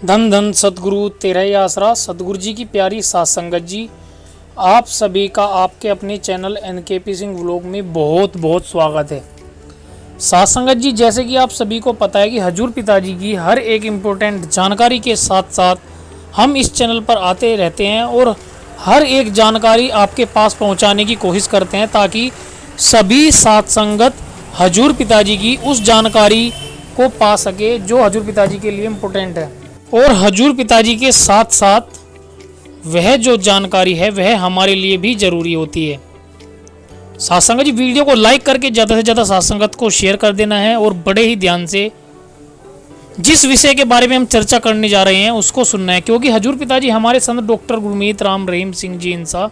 धन धन सतगुरु तेरा ही आसरा। सतगुरु जी की प्यारी सात संगत जी, आप सभी का आपके अपने चैनल एनकेपी सिंह व्लॉग में बहुत बहुत स्वागत है। सात संगत जी, जैसे कि आप सभी को पता है कि हजूर पिताजी की हर एक इम्पोर्टेंट जानकारी के साथ साथ हम इस चैनल पर आते रहते हैं और हर एक जानकारी आपके पास पहुंचाने की कोशिश करते हैं ताकि सभी सात संगत हजूर पिताजी की उस जानकारी को पा सके जो हजूर पिताजी के लिए इम्पोर्टेंट है। और हजूर पिताजी के साथ साथ वह जो जानकारी है वह हमारे लिए भी ज़रूरी होती है। साथ संगत जी, वीडियो को लाइक करके ज़्यादा से ज़्यादा साथ संगत को शेयर कर देना है और बड़े ही ध्यान से जिस विषय के बारे में हम चर्चा करने जा रहे हैं उसको सुनना है, क्योंकि हजूर पिताजी हमारे संत डॉक्टर गुरमीत राम रहीम सिंह जी इंसा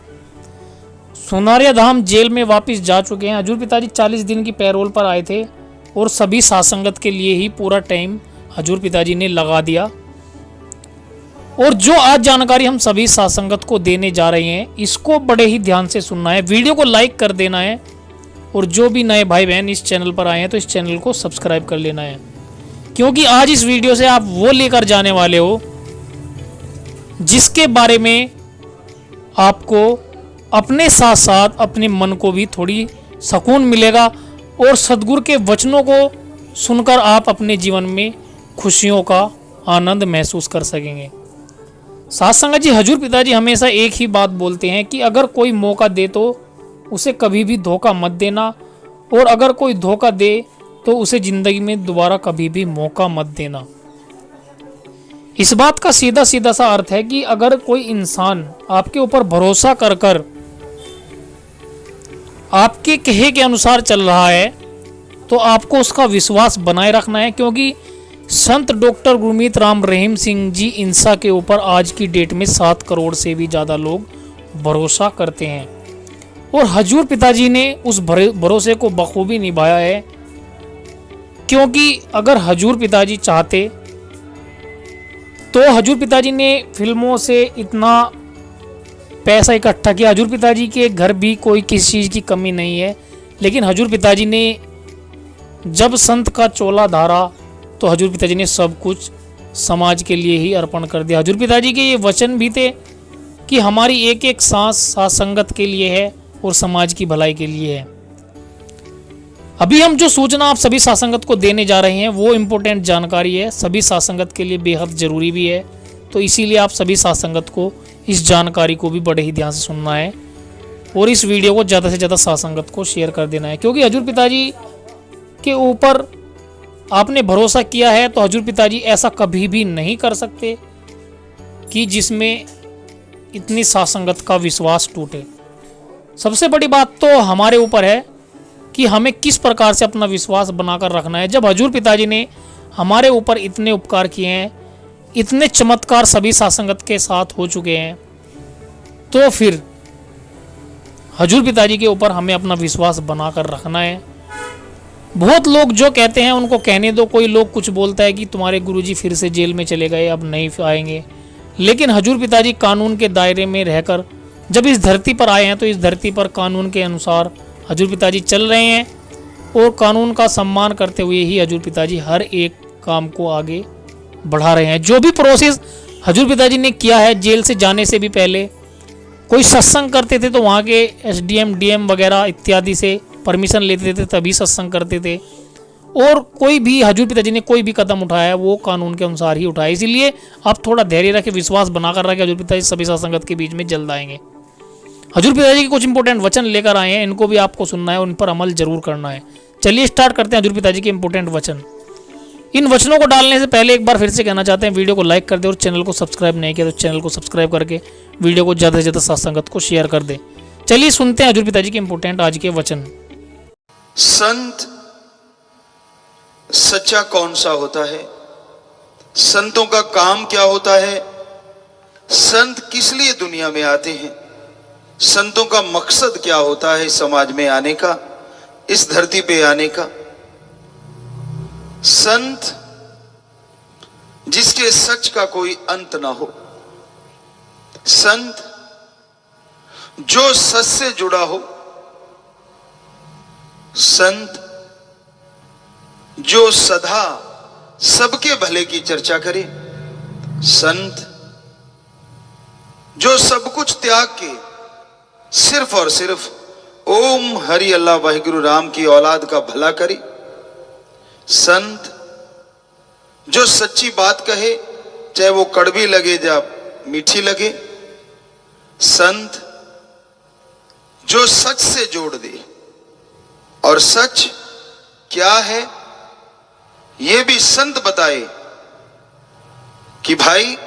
सोनारिया धाम जेल में वापस जा चुके हैं। हजूर पिताजी 40 दिन की पैरोल पर आए थे और सभी साथ संगत के लिए ही पूरा टाइम हजूर पिताजी ने लगा दिया। और जो आज जानकारी हम सभी साथ संगत को देने जा रहे हैं इसको बड़े ही ध्यान से सुनना है, वीडियो को लाइक कर देना है और जो भी नए भाई बहन इस चैनल पर आए हैं तो इस चैनल को सब्सक्राइब कर लेना है, क्योंकि आज इस वीडियो से आप वो लेकर जाने वाले हो जिसके बारे में आपको अपने साथ साथ अपने मन को भी थोड़ी सुकून मिलेगा और सद्गुरु के वचनों को सुनकर आप अपने जीवन में खुशियों का आनंद महसूस कर सकेंगे। साथ संगत जी, हजूर पिताजी हमेशा एक ही बात बोलते हैं कि अगर कोई मौका दे तो उसे कभी भी धोखा मत देना, और अगर कोई धोखा दे तो उसे जिंदगी में दोबारा कभी भी मौका मत देना। इस बात का सीधा सीधा सा अर्थ है कि अगर कोई इंसान आपके ऊपर भरोसा कर कर आपके कहे के अनुसार चल रहा है तो आपको उसका विश्वास बनाए रखना है, क्योंकि संत डॉक्टर गुरमीत राम रहीम सिंह जी इंसा के ऊपर आज की डेट में 7 करोड़ से भी ज़्यादा लोग भरोसा करते हैं और हजूर पिताजी ने उस भरोसे को बखूबी निभाया है। क्योंकि अगर हजूर पिताजी चाहते तो हजूर पिताजी ने फिल्मों से इतना पैसा इकट्ठा किया। हजूर पिताजी के घर भी कोई किसी चीज़ की कमी नहीं है, लेकिन हजूर पिताजी ने जब संत का चोला धारा तो हजूर पिताजी ने सब कुछ समाज के लिए ही अर्पण कर दिया। हजूर पिताजी के ये वचन भी थे कि हमारी एक एक सांस साथ संगत के लिए है और समाज की भलाई के लिए है। अभी हम जो सूचना आप सभी साथ संगत को देने जा रहे हैं वो इम्पोर्टेंट जानकारी है, सभी साथ संगत के लिए बेहद ज़रूरी भी है, तो इसीलिए आप सभी साथ संगत को इस जानकारी को भी बड़े ही ध्यान से सुनना है और इस वीडियो को ज़्यादा से ज़्यादा साथ संगत को शेयर कर देना है। क्योंकि हजूर पिताजी के ऊपर आपने भरोसा किया है तो हजूर पिताजी ऐसा कभी भी नहीं कर सकते कि जिसमें इतनी साथ संगत का विश्वास टूटे। सबसे बड़ी बात तो हमारे ऊपर है कि हमें किस प्रकार से अपना विश्वास बनाकर रखना है। जब हजूर पिताजी ने हमारे ऊपर इतने उपकार किए हैं, इतने चमत्कार सभी साथ संगत के साथ हो चुके हैं, तो फिर हजूर पिताजी के ऊपर हमें अपना विश्वास बनाकर रखना है। बहुत लोग जो कहते हैं उनको कहने दो, कोई लोग कुछ बोलता है कि तुम्हारे गुरुजी फिर से जेल में चले गए, अब नहीं आएंगे, लेकिन हजूर पिताजी कानून के दायरे में रहकर जब इस धरती पर आए हैं तो इस धरती पर कानून के अनुसार हजूर पिताजी चल रहे हैं और कानून का सम्मान करते हुए ही हजूर पिताजी हर एक काम को आगे बढ़ा रहे हैं। जो भी प्रोसेस हजूर पिताजी ने किया है, जेल से जाने से भी पहले कोई सत्संग करते थे तो वहाँ के एसडीएम डीएम वगैरह इत्यादि से परमिशन लेते थे तभी सत्संग करते थे, और कोई भी हजूर पिताजी ने कोई भी कदम उठाया वो कानून के अनुसार ही उठाया। इसीलिए आप थोड़ा धैर्य रखें, विश्वास बनाकर रखें, हजूर पिताजी सभी साथ संगत के बीच में जल्द आएंगे। हजूर पिताजी के कुछ इंपॉर्टेंट वचन लेकर आए हैं, इनको भी आपको सुनना है और उन पर अमल जरूर करना है। चलिए स्टार्ट करते हैं हजूर पिताजी के इंपॉर्टेंट वचन। इन वचनों को डालने से पहले एक बार फिर से कहना चाहते हैं, वीडियो को लाइक कर दे और चैनल को सब्सक्राइब नहीं किया तो चैनल को सब्सक्राइब करके वीडियो को ज़्यादा से ज़्यादा साथ संगत को शेयर कर दे। चलिए सुनते हैं हजूर पिताजी के इंपॉर्टेंट आज के वचन। संत सच्चा कौन सा होता है? संतों का काम क्या होता है? संत किस लिए दुनिया में आते हैं? संतों का मकसद क्या होता है समाज में आने का, इस धरती पे आने का? संत जिसके सच का कोई अंत ना हो, संत जो सच से जुड़ा हो, संत जो सदा सबके भले की चर्चा करे, संत जो सब कुछ त्याग के सिर्फ और सिर्फ ओम हरि अल्लाह वाहिगुरु राम की औलाद का भला करे। संत जो सच्ची बात कहे, चाहे वो कड़वी लगे या मीठी लगे। संत जो सच से जोड़ दे, और सच क्या है ये भी संत बताए कि भाई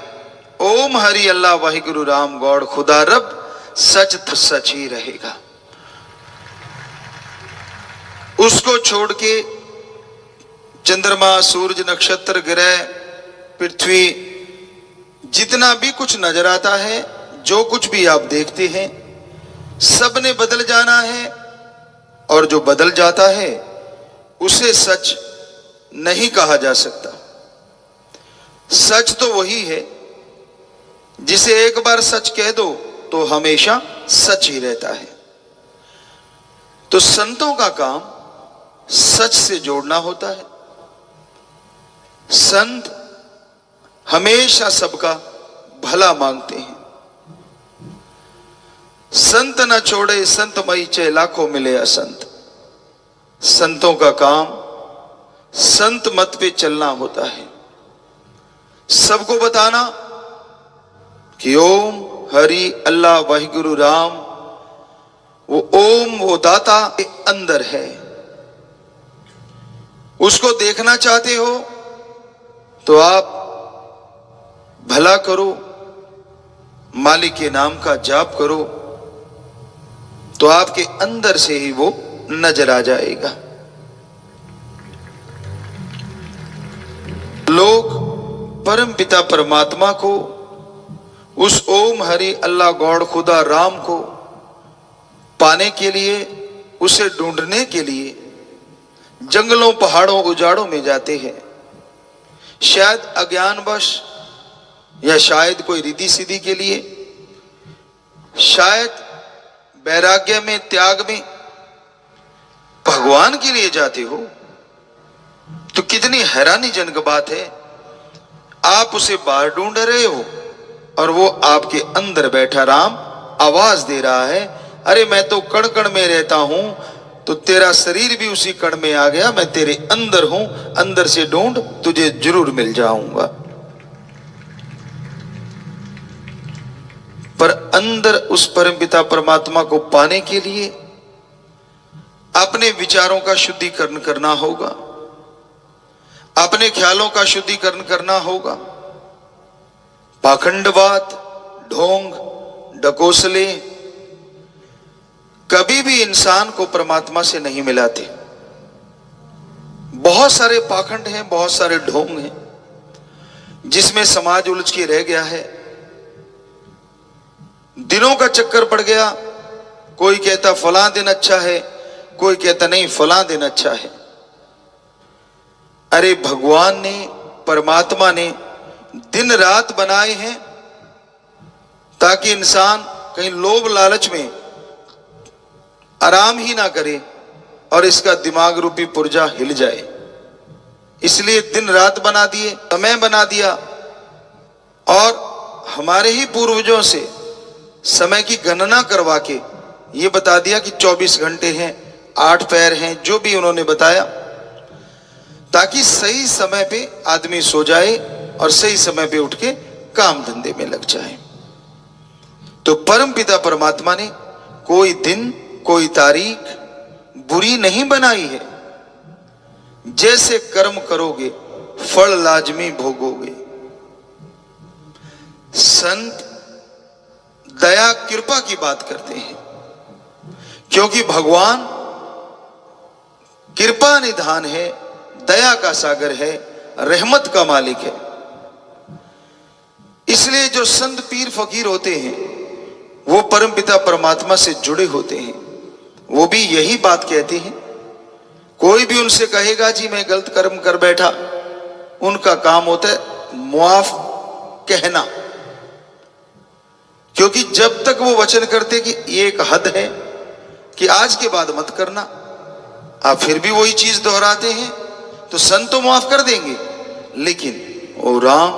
ओम हरि अल्लाह वाहिगुरु राम गौड़ खुदा रब, सच तो सच ही रहेगा। उसको छोड़ के चंद्रमा, सूरज, नक्षत्र, ग्रह, पृथ्वी, जितना भी कुछ नजर आता है, जो कुछ भी आप देखते हैं, सब ने बदल जाना है, और जो बदल जाता है उसे सच नहीं कहा जा सकता। सच तो वही है जिसे एक बार सच कह दो तो हमेशा सच ही रहता है। तो संतों का काम सच से जोड़ना होता है। संत हमेशा सबका भला मांगते हैं। संत न छोड़े संत मई चे लाखों मिले असंत। संतों का काम संत मत पे चलना होता है। सबको बताना कि ओम हरि अल्लाह वाहिगुरु राम, वो ओम, वो दाता के अंदर है। उसको देखना चाहते हो तो आप भला करो, मालिक के नाम का जाप करो, तो आपके अंदर से ही वो नजर आ जाएगा। लोग परम पिता परमात्मा को, उस ओम हरि अल्लाह गॉड खुदा राम को पाने के लिए, उसे ढूंढने के लिए जंगलों, पहाड़ों, उजाड़ों में जाते हैं। शायद अज्ञानवश, या शायद कोई रिद्धि सिद्धि के लिए, शायद वैराग्य में, त्याग में। भगवान के लिए जाते हो तो कितनी हैरानीजनक बात है। आप उसे बाहर ढूंढ रहे हो और वो आपके अंदर बैठा राम आवाज दे रहा है, अरे मैं तो कण कण में रहता हूं, तो तेरा शरीर भी उसी कण में आ गया, मैं तेरे अंदर हूं, अंदर से ढूंढ, तुझे जरूर मिल जाऊंगा। पर अंदर उस परमपिता परमात्मा को पाने के लिए अपने विचारों का शुद्धिकरण करना होगा, अपने ख्यालों का शुद्धिकरण करना होगा। पाखंडवाद, ढोंग, डकोसले कभी भी इंसान को परमात्मा से नहीं मिलाते। बहुत सारे पाखंड हैं, बहुत सारे ढोंग हैं, जिसमें समाज उलझ के रह गया है। दिनों का चक्कर पड़ गया। कोई कहता फलां दिन अच्छा है, कोई कहता नहीं फलां दिन अच्छा है। अरे भगवान ने, परमात्मा ने दिन रात बनाए हैं ताकि इंसान कहीं लोभ लालच में आराम ही ना करे और इसका दिमाग रूपी पुर्जा हिल जाए। इसलिए दिन रात बना दिए, समय बना दिया, और हमारे ही पूर्वजों से समय की गणना करवा के ये बता दिया कि 24 घंटे हैं, 8 पैर हैं, जो भी उन्होंने बताया, ताकि सही समय पे आदमी सो जाए और सही समय पे उठ के काम धंधे में लग जाए। तो परम पिता परमात्मा ने कोई दिन, कोई तारीख बुरी नहीं बनाई है। जैसे कर्म करोगे फल लाजमी भोगोगे। संत दया कृपा की बात करते हैं, क्योंकि भगवान कृपा निधान है, दया का सागर है, रहमत का मालिक है। इसलिए जो संत पीर फकीर होते हैं वो परमपिता परमात्मा से जुड़े होते हैं। वो भी यही बात कहते हैं। कोई भी उनसे कहेगा जी मैं गलत कर्म कर बैठा, उनका काम होता है मुआफ कहना, क्योंकि जब तक वो वचन करते कि ये एक हद है कि आज के बाद मत करना, आप फिर भी वही चीज दोहराते हैं, तो संत तो माफ कर देंगे, लेकिन ओ राम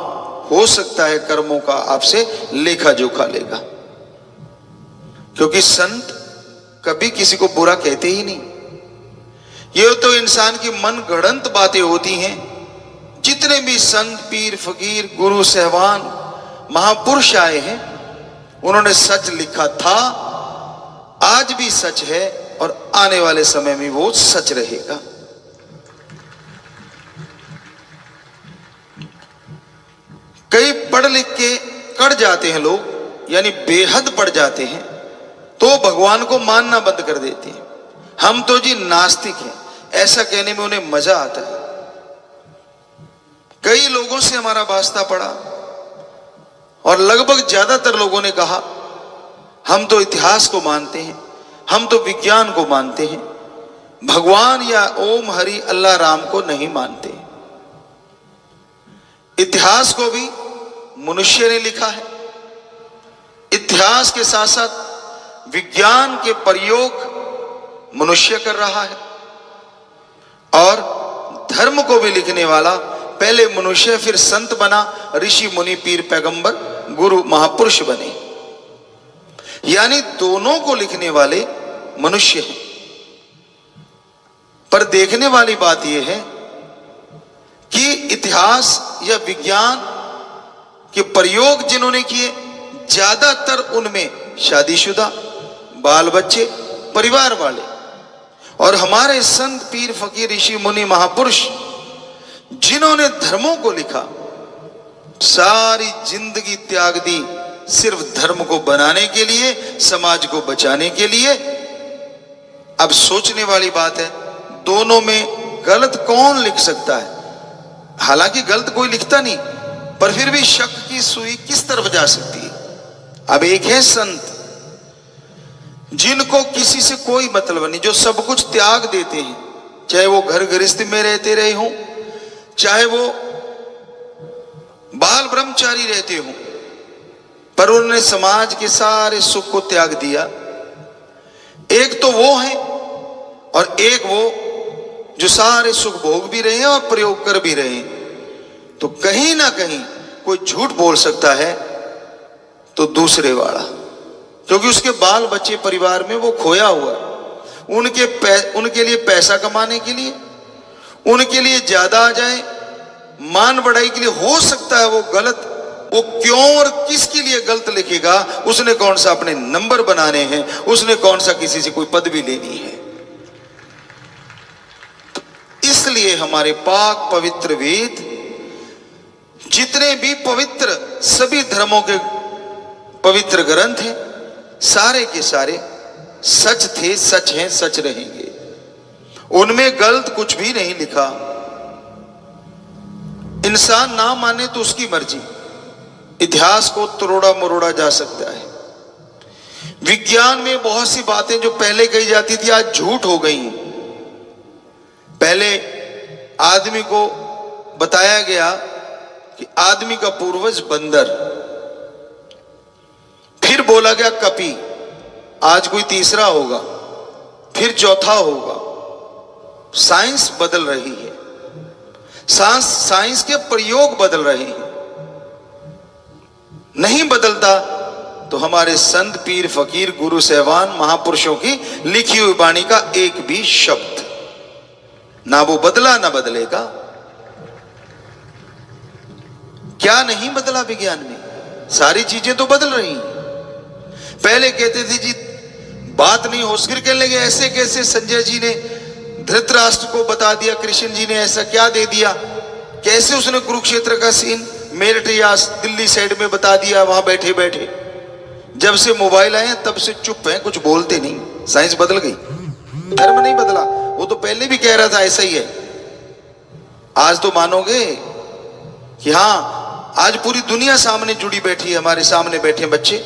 हो सकता है कर्मों का आपसे लेखा जोखा लेगा, क्योंकि संत कभी किसी को बुरा कहते ही नहीं। ये तो इंसान की मन गढ़ंत बातें होती हैं। जितने भी संत, पीर, फकीर, गुरु, सहवान, महापुरुष आए हैं, उन्होंने सच लिखा था, आज भी सच है और आने वाले समय में वो सच रहेगा। कई पढ़ लिख के कड़ जाते हैं लोग, यानी बेहद पढ़ जाते हैं, तो भगवान को मानना बंद कर देते हैं। हम तो जी नास्तिक हैं, ऐसा कहने में उन्हें मजा आता है। कई लोगों से हमारा वास्ता पड़ा और लगभग ज्यादातर लोगों ने कहा हम तो इतिहास को मानते हैं, हम तो विज्ञान को मानते हैं, भगवान या ओम हरि अल्लाह राम को नहीं मानते। इतिहास को भी मनुष्य ने लिखा है। इतिहास के साथ साथ विज्ञान के प्रयोग मनुष्य कर रहा है, और धर्म को भी लिखने वाला पहले मनुष्य, फिर संत बना, ऋषि मुनि, पीर, पैगंबर, गुरु, महापुरुष बने। यानी दोनों को लिखने वाले मनुष्य हैं। पर देखने वाली बात यह है कि इतिहास या विज्ञान के प्रयोग जिन्होंने किए, ज्यादातर उनमें शादीशुदा, बाल बच्चे, परिवार वाले। और हमारे संत, पीर, फकीर, ऋषि, मुनि, महापुरुष जिन्होंने धर्मों को लिखा, सारी जिंदगी त्याग दी सिर्फ धर्म को बनाने के लिए, समाज को बचाने के लिए। अब सोचने वाली बात है, दोनों में गलत कौन लिख सकता है? हालांकि गलत कोई लिखता नहीं, पर फिर भी शक की सुई किस तरफ जा सकती है? अब एक है संत जिनको किसी से कोई मतलब नहीं, जो सब कुछ त्याग देते हैं, चाहे वो घर गृहस्थी में रहते रहे हों, चाहे वो बाल ब्रह्मचारी रहते हों, पर उन्होंने समाज के सारे सुख को त्याग दिया। एक तो वो है और एक वो जो सारे सुख भोग भी रहे हैं और प्रयोग कर भी रहे हैं। तो कहीं ना कहीं कोई झूठ बोल सकता है तो दूसरे वाला, क्योंकि उसके बाल बच्चे परिवार में वो खोया हुआ है। उनके लिए पैसा कमाने के लिए, उनके लिए ज्यादा आ जाए, मान बढ़ाई के लिए, हो सकता है वो गलत, वो क्यों और किसके लिए गलत लिखेगा? उसने कौन सा अपने नंबर बनाने हैं, उसने कौन सा किसी से कोई पदवी लेनी है। तो इसलिए हमारे पाक पवित्र वेद, जितने भी पवित्र सभी धर्मों के पवित्र ग्रंथ हैं, सारे के सारे सच थे, सच हैं, सच रहेंगे। उनमें गलत कुछ भी नहीं लिखा। इंसान ना माने तो उसकी मर्जी, इतिहास को तोड़ा मरोड़ा जा सकता है। विज्ञान में बहुत सी बातें जो पहले कही जाती थी आज झूठ हो गई। पहले आदमी को बताया गया कि आदमी का पूर्वज बंदर, फिर बोला गया कपी, आज कोई तीसरा होगा, फिर चौथा होगा। साइंस बदल रही है, साइंस के प्रयोग बदल रहे हैं। नहीं बदलता तो हमारे संत, पीर, फकीर, गुरु, सहवान, महापुरुषों की लिखी हुई वाणी का एक भी शब्द ना वो बदला ना बदलेगा। क्या नहीं बदला विज्ञान में? सारी चीजें तो बदल रही हैं। पहले कहते थे जी बात नहीं हो, फिर कहने लगे ऐसे कैसे? संजय जी ने धृतराष्ट्र को बता दिया, कृष्ण जी ने ऐसा क्या दे दिया? कैसे उसने कुरुक्षेत्र का सीन मेरठ या दिल्ली साइड में बता दिया वहां बैठे बैठे? जब से मोबाइल आए तब से चुप है, कुछ बोलते नहीं। साइंस बदल गई, धर्म नहीं बदला। वो तो पहले भी कह रहा था ऐसा ही है। आज तो मानोगे कि हाँ, आज पूरी दुनिया सामने जुड़ी बैठी है, हमारे सामने बैठे बच्चे।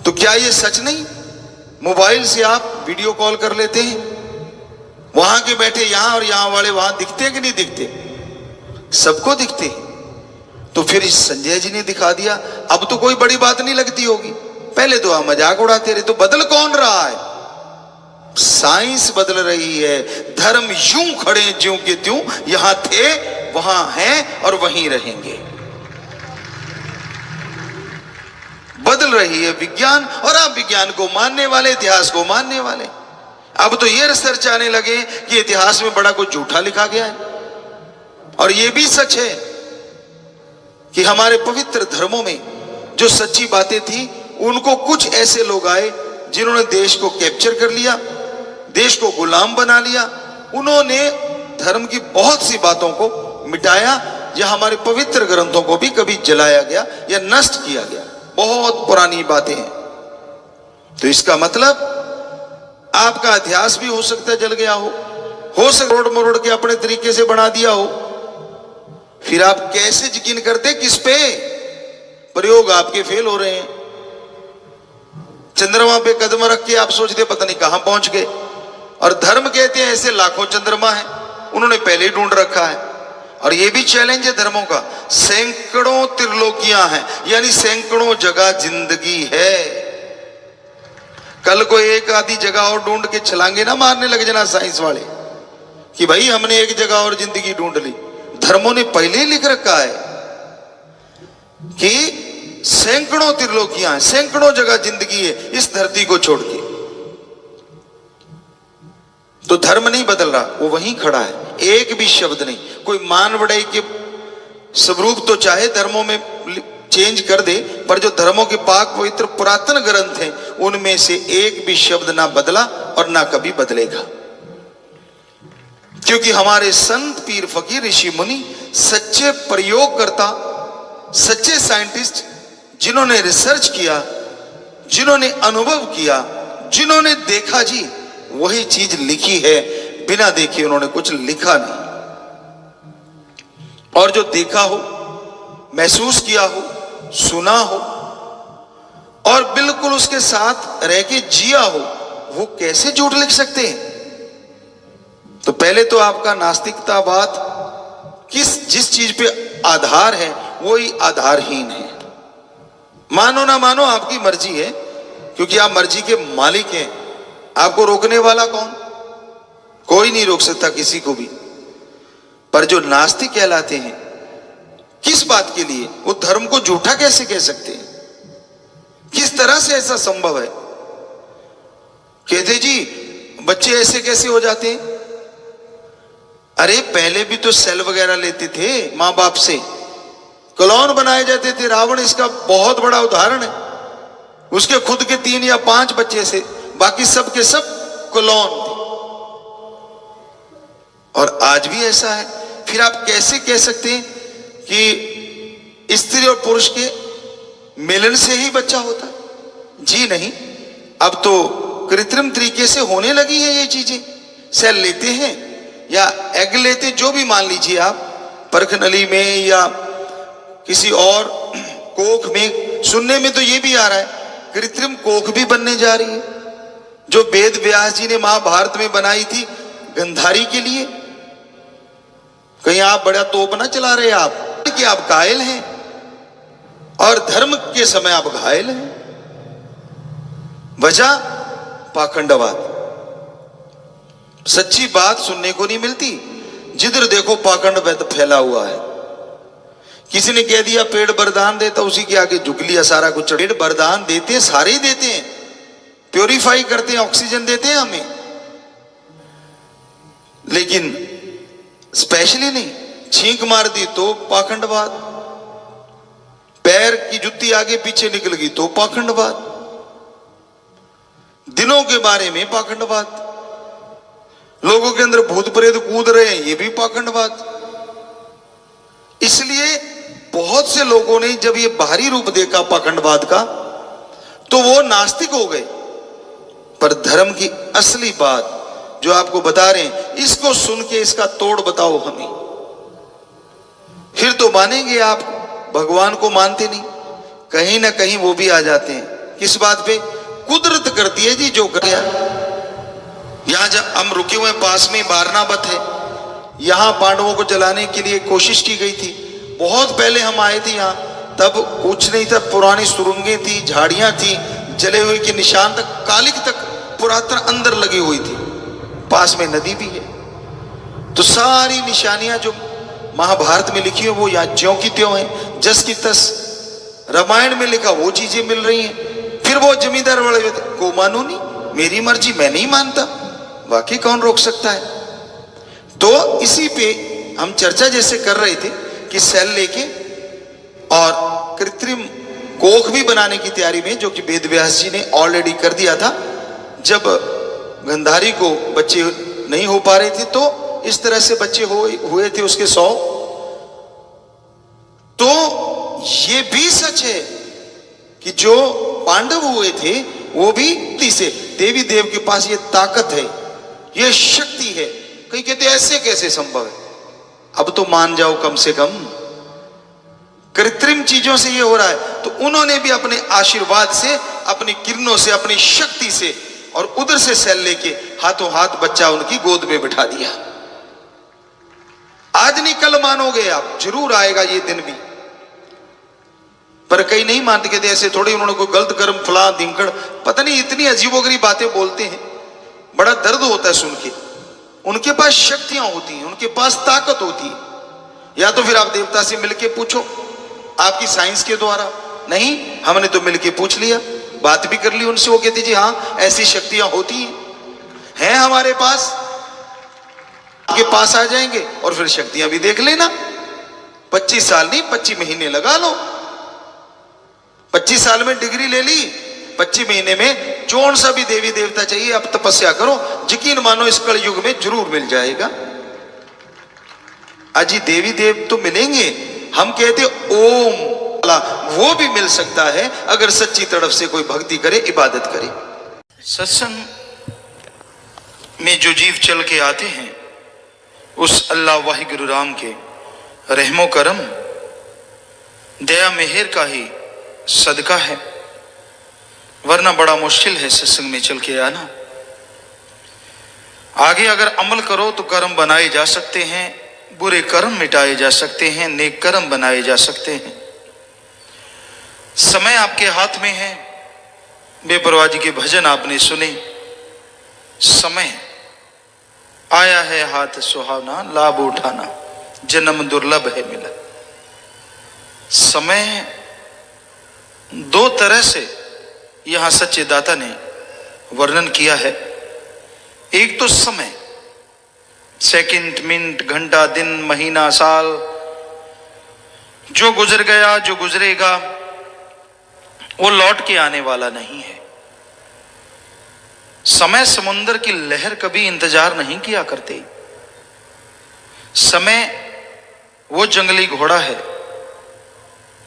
तो क्या ये सच नहीं? मोबाइल से आप वीडियो कॉल कर लेते हैं, वहां के बैठे यहां और यहां वाले वहां दिखते कि नहीं दिखते? सबको दिखते हैं। तो फिर इस संजय जी ने दिखा दिया, अब तो कोई बड़ी बात नहीं लगती होगी। पहले तो हम मजाक उड़ाते रहे। तो बदल कौन रहा है? साइंस बदल रही है। धर्म यूं खड़े ज्यों के त्यों, यहां थे, वहां हैं और वहीं रहेंगे। बदल रही है विज्ञान, और आप विज्ञान को मानने वाले, इतिहास को मानने वाले। अब तो ये रिसर्च आने लगे कि इतिहास में बड़ा कुछ झूठा लिखा गया है। और ये भी सच है कि हमारे पवित्र धर्मों में जो सच्ची बातें थी, उनको कुछ ऐसे लोग आए जिन्होंने देश को कैप्चर कर लिया, देश को गुलाम बना लिया। उन्होंने धर्म की बहुत सी बातों को मिटाया, या हमारे पवित्र ग्रंथों को भी कभी जलाया गया या नष्ट किया गया। बहुत पुरानी बातें हैं। तो इसका मतलब आपका इतिहास भी हो सकता है जल गया हो सकता रोड मरोड़ के अपने तरीके से बना दिया हो। फिर आप कैसे यकीन करते किस पे? प्रयोग आपके फेल हो रहे हैं। चंद्रमा पे कदम रख के आप सोचते पता नहीं कहां पहुंच गए। और धर्म कहते हैं ऐसे लाखों चंद्रमा है, उन्होंने पहले ही ढूंढ रखा है। और ये भी चैलेंज है धर्मों का, सैकड़ों त्रिलोकियां हैं, यानी सैकड़ों जगह जिंदगी है। कल को एक आधी जगह और ढूंढ के छलांगे ना मारने लग जाना साइंस वाले कि भाई हमने एक जगह और जिंदगी ढूंढ ली। धर्मों ने पहले ही लिख रखा है कि सैकड़ों त्रिलोकियां हैं, सैकड़ों जगह जिंदगी है इस धरती को छोड़ के। तो धर्म नहीं बदल रहा, वो वहीं खड़ा है, एक भी शब्द नहीं। कोई मान बढ़ाई के स्वरूप तो चाहे धर्मों में चेंज कर दे, पर जो धर्मों के पाक पवित्र पुरातन ग्रंथ हैं उनमें से एक भी शब्द ना बदला और ना कभी बदलेगा। क्योंकि हमारे संत पीर फकीर ऋषि मुनि सच्चे प्रयोगकर्ता, सच्चे साइंटिस्ट, जिन्होंने रिसर्च किया, जिन्होंने अनुभव किया, जिन्होंने देखा जी, वही चीज लिखी है। बिना देखे उन्होंने कुछ लिखा नहीं। और जो देखा हो, महसूस किया हो, सुना हो और बिल्कुल उसके साथ रह के जिया हो, वो कैसे झूठ लिख सकते हैं? तो पहले तो आपका नास्तिकतावाद जिस चीज पे आधार है वही आधारहीन है। मानो ना मानो आपकी मर्जी है, क्योंकि आप मर्जी के मालिक हैं। आपको रोकने वाला कौन? कोई नहीं रोक सकता किसी को भी। पर जो नास्तिक कहलाते हैं, किस बात के लिए? वो धर्म को झूठा कैसे कह सकते हैं? किस तरह से ऐसा संभव है? कहते जी बच्चे ऐसे कैसे हो जाते हैं? अरे पहले भी तो सेल वगैरह लेते थे मां बाप से, क्लोन बनाए जाते थे। रावण इसका बहुत बड़ा उदाहरण है। उसके खुद के 3 या 5 बच्चे से, बाकी सब के सब क्लोन थे। और आज भी ऐसा है। फिर आप कैसे कह सकते हैं कि स्त्री और पुरुष के मिलन से ही बच्चा होता है? जी नहीं, अब तो कृत्रिम तरीके से होने लगी है ये चीजें। सेल लेते हैं या एग लेते, जो भी मान लीजिए आप, परखनली में या किसी और कोख में। सुनने में तो ये भी आ रहा है कृत्रिम कोख भी बनने जा रही है, जो वेद व्यास जी ने महाभारत में बनाई थी गंधारी के लिए। कहीं आप बड़ा तोप ना चला रहे आप कि आप कायल हैं, और धर्म के समय आप घायल हैं। वजह पाखंडवाद। सच्ची बात सुनने को नहीं मिलती। जिधर देखो पाखंडवाद फैला हुआ है। किसी ने कह दिया पेड़ वरदान देता, उसी के आगे झुक लिया सारा कुछ। पेड़ वरदान देते हैं, सारे ही देते हैं, प्योरीफाई करते हैं, ऑक्सीजन देते हैं हमें, लेकिन स्पेशली नहीं। छींक मार दी तो पाखंडवाद, पैर की जुत्ती आगे पीछे निकल गई तो पाखंडवाद, दिनों के बारे में पाखंडवाद, लोगों के अंदर भूत प्रेत कूद रहे हैं, ये भी पाखंडवाद। इसलिए बहुत से लोगों ने जब ये बाहरी रूप देखा पाखंडवाद का, तो वो नास्तिक हो गए। पर धर्म की असली बात जो आपको बता रहे हैं, इसको सुन के इसका तोड़ बताओ हमें, फिर तो मानेंगे आप। भगवान को मानते नहीं, कहीं ना कहीं वो भी आ जाते हैं। किस बात पे? कुदरत करती है जी जो कर गया। यहां जब हम रुके हुए पास में बारनावत है, यहां पांडवों को जलाने के लिए कोशिश की गई थी। बहुत पहले हम आए थे यहाँ, तब कुछ नहीं था, पुरानी सुरंगें थी, झाड़ियां थी, जले हुए के निशान तक, कालिक तक पुरातन अंदर लगी हुई थी। पास में नदी भी है। तो सारी निशानियां जो महाभारत में लिखी हो वो यहाँ ज्यों की त्यों है, जस की तस। रामायण में लिखा वो चीजें मिल रही हैं। फिर वो जमींदार वाले को मानो नहीं, मेरी मर्जी, मैं नहीं मानता, बाकी कौन रोक सकता है। तो इसी पे हम चर्चा जैसे कर रहे थे कि सेल लेके और कृत्रिम कोख भी बनाने की तैयारी में, जो कि वेद व्यास जी ने ऑलरेडी कर दिया था। जब गंधारी को बच्चे नहीं हो पा रहे थे तो इस तरह से बच्चे हुए थे उसके 100। तो ये भी सच है कि जो पांडव हुए थे वो भी से देवी देव के पास ये ताकत है, ये शक्ति है। कई कहते ऐसे कैसे संभव है? अब तो मान जाओ कम से कम, कृत्रिम चीजों से ये हो रहा है। तो उन्होंने भी अपने आशीर्वाद से, अपनी किरणों से, अपनी शक्ति से और उधर से सेल लेके हाथों हाथ बच्चा उनकी गोद में बिठा दिया। आज नहीं कल मानोगे आप, जरूर आएगा ये दिन भी। पर कई नहीं मानते, कहते ऐसे थोड़ी, उन्होंने कोई गलत कर्म फला धिंकड़, पता नहीं इतनी अजीबोगरीब बातें बोलते हैं, बड़ा दर्द होता है सुन के। उनके पास शक्तियां होती हैं, उनके पास ताकत होती है। या तो फिर आप देवता से मिलके पूछो, आपकी साइंस के द्वारा। नहीं, हमने तो मिलके पूछ लिया, बात भी कर ली उनसे। वो कहती जी हाँ ऐसी शक्तियां होती हैं हमारे पास, आपके पास आ जाएंगे और फिर शक्तियां भी देख लेना। 25 साल नहीं, 25 महीने लगा लो। 25 साल में डिग्री ले ली, 25 महीने में कौन सा भी देवी देवता चाहिए आप तपस्या करो, यकीन मानो इस कल युग में जरूर मिल जाएगा। अजी देवी देव तो मिलेंगे, हम कहते ओम, वो भी मिल सकता है अगर सच्ची तरफ से कोई भक्ति करे, इबादत करे। सत्संग में जो जीव चल के आते हैं उस अल्लाह वाहिगुरु राम के रहमो करम, दया मेहर का ही सदका है, वरना बड़ा मुश्किल है सत्संग में चल के आना। आगे अगर अमल करो तो कर्म बनाए जा सकते हैं, बुरे कर्म मिटाए जा सकते हैं, नेक कर्म बनाए जा सकते हैं। समय आपके हाथ में है। बेपरवाह जी के भजन आपने सुने। समय आया है हाथ सुहावना, लाभ उठाना जन्म दुर्लभ है मिला। समय दो तरह से यहां सच्चे दाता ने वर्णन किया है। एक तो समय, सेकंड, मिनट, घंटा, दिन, महीना, साल, जो गुजर गया, जो गुजरेगा वो लौट के आने वाला नहीं है। समय समुद्र की लहर कभी इंतजार नहीं किया करते। समय वो जंगली घोड़ा है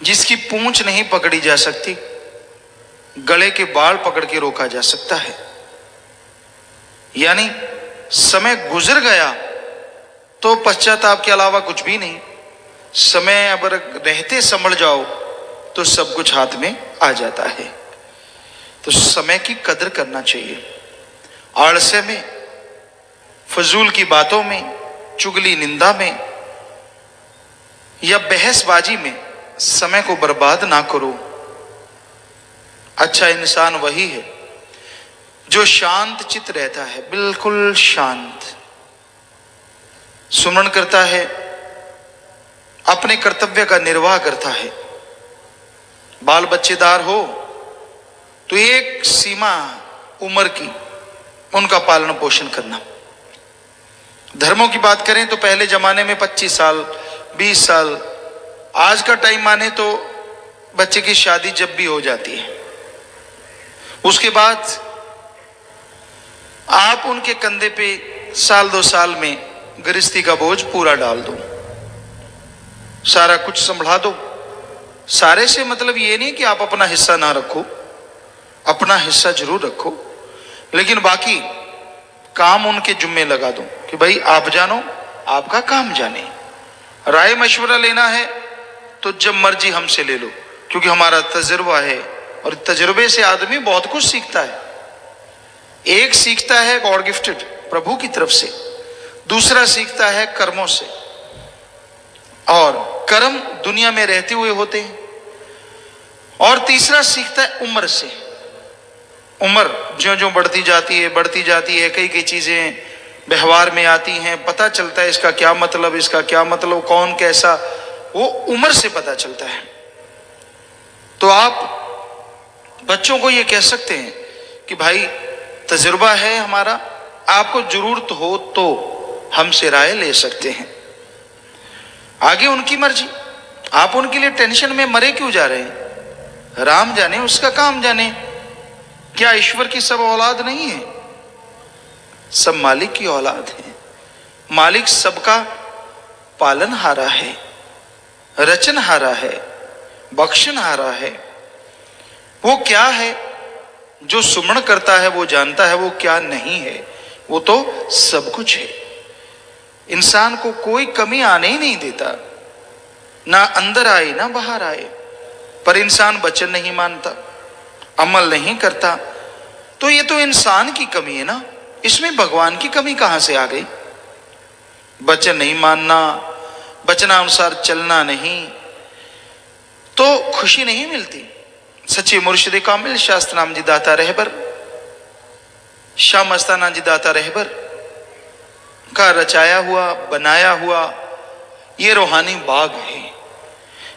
जिसकी पूंछ नहीं पकड़ी जा सकती, गले के बाल पकड़ के रोका जा सकता है। यानी समय गुजर गया तो पश्चाताप के अलावा कुछ भी नहीं। समय अगर रहते संभल जाओ तो सब कुछ हाथ में आ जाता है। तो समय की कदर करना चाहिए। आलस्य में, फजूल की बातों में, चुगली निंदा में या बहसबाजी में समय को बर्बाद ना करो। अच्छा इंसान वही है जो शांत चित्त रहता है, बिल्कुल शांत, सुमरण करता है, अपने कर्तव्य का निर्वाह करता है। बाल बच्चेदार हो तो एक सीमा उम्र की उनका पालन पोषण करना। धर्मों की बात करें तो पहले जमाने में 25 साल, 20 साल, आज का टाइम माने तो बच्चे की शादी जब भी हो जाती है उसके बाद आप उनके कंधे पे साल 2 साल में गृहस्थी का बोझ पूरा डाल दो, सारा कुछ संभला दो। सारे से मतलब ये नहीं कि आप अपना हिस्सा ना रखो, अपना हिस्सा जरूर रखो, लेकिन बाकी काम उनके जुम्मे लगा दो कि भाई आप जानो, आपका काम जाने। राय मशवरा लेना है तो जब मर्जी हमसे ले लो, क्योंकि हमारा तजुर्बा है और तजुर्बे से आदमी बहुत कुछ सीखता है। एक सीखता है गॉड गिफ्टेड प्रभु की तरफ से, दूसरा सीखता है कर्मों से, और कर्म दुनिया में रहते हुए होते हैं, और तीसरा सीखता है उम्र से। उम्र ज्यों ज्यों बढ़ती जाती है, कई कई चीजें व्यवहार में आती हैं, पता चलता है इसका क्या मतलब, इसका क्या मतलब, कौन कैसा, वो उम्र से पता चलता है। तो आप बच्चों को ये कह सकते हैं कि भाई तजुर्बा है हमारा, आपको जरूरत हो तो हमसे राय ले सकते हैं, आगे उनकी मर्जी। आप उनके लिए टेंशन में मरे क्यों जा रहे हैं? राम जाने उसका काम जाने। क्या ईश्वर की सब औलाद नहीं है? सब मालिक की औलाद है। मालिक सबका पालनहारा है, रचनहारा है, बख्शनहारा है। वो क्या है जो सुमरण करता है वो जानता है, वो क्या नहीं है वो तो सब कुछ है। इंसान को कोई कमी आने ही नहीं देता, ना अंदर आए ना बाहर आए। पर इंसान वचन नहीं मानता, अमल नहीं करता, तो ये तो इंसान की कमी है ना, इसमें भगवान की कमी कहां से आ गई? वचन नहीं मानना, वचनानुसार चलना नहीं, तो खुशी नहीं मिलती। सच्चे मुर्शिद कामिल शास्त्र नाम जी दाता रहबर, शाह मस्ताना जी दाता रहबर का रचाया हुआ बनाया हुआ ये रूहानी बाग है।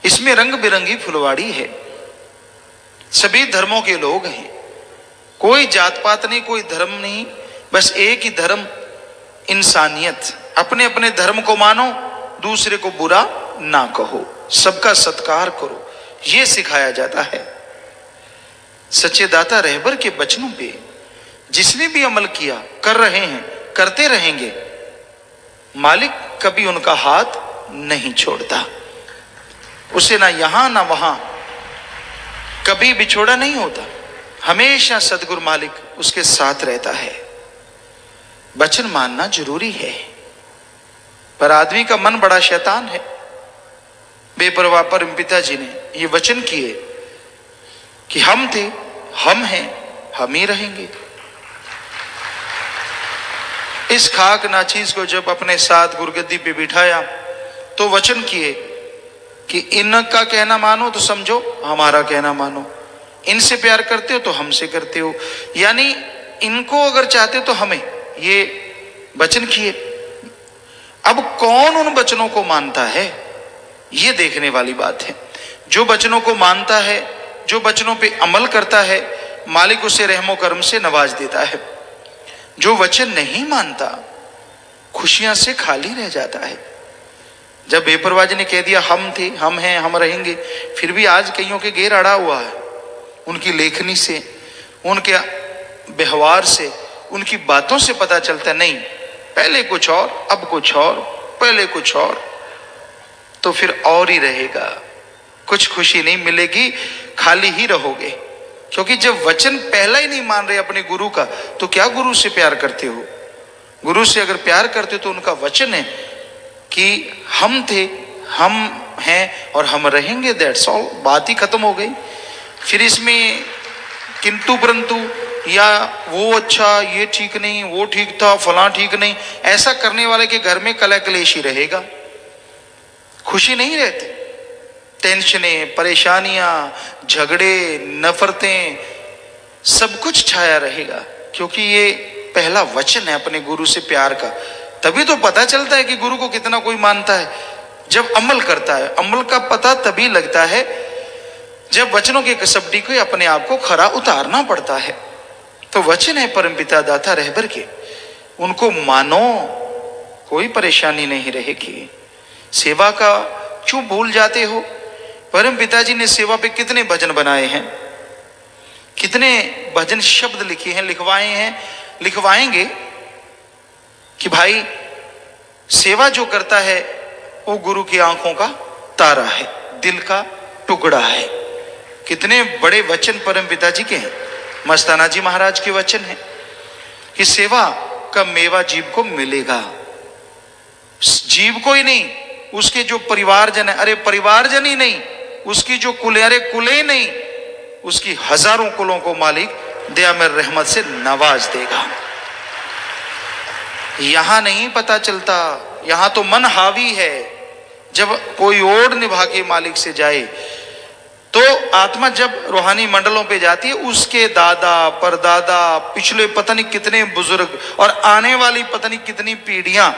इसमें रंग बिरंगी फुलवाड़ी है, सभी धर्मों के लोग हैं, कोई जात पात नहीं, कोई धर्म नहीं, बस एक ही धर्म, इंसानियत। अपने अपने धर्म को मानो, दूसरे को बुरा ना कहो, सबका सत्कार करो, यह सिखाया जाता है। सच्चे दाता रहबर के वचनों पे जिसने भी अमल किया, कर रहे हैं, करते रहेंगे, मालिक कभी उनका हाथ नहीं छोड़ता। उसे ना यहां ना वहां कभी बिछोड़ा नहीं होता, हमेशा सदगुरु मालिक उसके साथ रहता है। वचन मानना जरूरी है, पर आदमी का मन बड़ा शैतान है। बेपरवाह परम पिता जी ने ये वचन किए कि हम थे, हम हैं, हम ही रहेंगे। इस खाक नाचीज को जब अपने साथ गुरगद्दी पे बिठाया तो वचन किए कि इनका कहना मानो तो समझो, हमारा कहना मानो। इनसे प्यार करते हो तो हमसे करते हो, यानी इनको अगर चाहते हो तो हमें, ये वचन किए। अब कौन उन वचनों को मानता है, ये देखने वाली बात है। जो वचनों को मानता है, जो वचनों पे अमल करता है, मालिक उसे रहमो करम से नवाज देता है। जो वचन नहीं मानता, खुशियां से खाली रह जाता है। जब बेपरवाह ने कह दिया हम थे, हम हैं, हम रहेंगे, फिर भी आज कईयों के घेर अड़ा हुआ है। उनकी लेखनी से, उनके व्यवहार से, उनकी बातों से पता चलता नहीं, पहले कुछ और, अब कुछ और, पहले कुछ और, तो फिर और ही रहेगा। कुछ खुशी नहीं मिलेगी, खाली ही रहोगे। क्योंकि जब वचन पहला ही नहीं मान रहे अपने गुरु का, तो क्या गुरु से प्यार करते हो? गुरु से अगर प्यार करते हो तो उनका वचन है कि हम थे, हम हैं और हम रहेंगे, दैट्स ऑल। बात ही खत्म हो गई। फिर इसमें किंतु परंतु या वो अच्छा, ये ठीक नहीं, वो ठीक था, फलां ठीक नहीं, ऐसा करने वाले के घर में कलह कलेश ही रहेगा, खुशी नहीं रहती। टेंशनें, परेशानियां, झगड़े, नफरतें, सब कुछ छाया रहेगा। क्योंकि ये पहला वचन है अपने गुरु से प्यार का। तभी तो पता चलता है कि गुरु को कितना कोई मानता है, जब अमल करता है। अमल का पता तभी लगता है जब वचनों की कसौटी को अपने आप को खरा उतारना पड़ता है। तो वचन है परमपिता दाता रहबर के, उनको मानो, कोई परेशानी नहीं रहेगी। सेवा का क्यों भूल जाते हो? परम पिताजी ने सेवा पे कितने भजन बनाए हैं, कितने भजन शब्द लिखे हैं, लिखवाए हैं, लिखवाएंगे कि भाई सेवा जो करता है वो गुरु की आंखों का तारा है, दिल का टुकड़ा है। कितने बड़े वचन परम पिताजी के हैं। मस्ताना जी महाराज के वचन है कि सेवा का मेवा जीव को मिलेगा। जीव को ही नहीं, उसके जो परिवारजन है, अरे परिवारजन ही नहीं, उसकी जो कुल, अरे कुले नहीं, उसकी हजारों कुलों को मालिक दया में रहमत से नवाज देगा। यहां नहीं पता चलता, यहां तो मन हावी है। जब कोई ओढ़ निभा के मालिक से जाए तो आत्मा जब रूहानी मंडलों पे जाती है, उसके दादा परदादा, पिछले पता नहीं कितने बुजुर्ग और आने वाली पता नहीं कितनी पीढ़ियां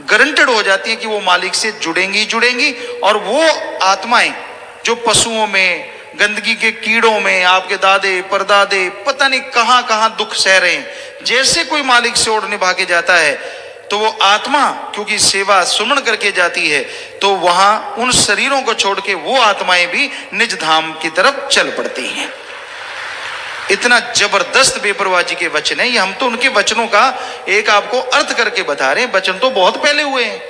गारंटेड हो जाती हैं कि वो मालिक से जुड़ेंगी जुड़ेंगी। और वो आत्माएं जो पशुओं में, गंदगी के कीड़ों में आपके दादे परदादे पता नहीं कहां कहां दुख सह रहे हैं। जैसे कोई मालिक से ओढ़ निभा के जाता है तो वो आत्मा क्योंकि सेवा सुमन करके जाती है, तो वहां उन शरीरों को छोड़ के वो आत्माएं भी निज धाम की तरफ चल पड़ती हैं। इतना जबरदस्त बेपरवाही के वचन है ये। हम तो उनके वचनों का एक आपको अर्थ करके बता रहे हैं, वचन तो बहुत पहले हुए हैं।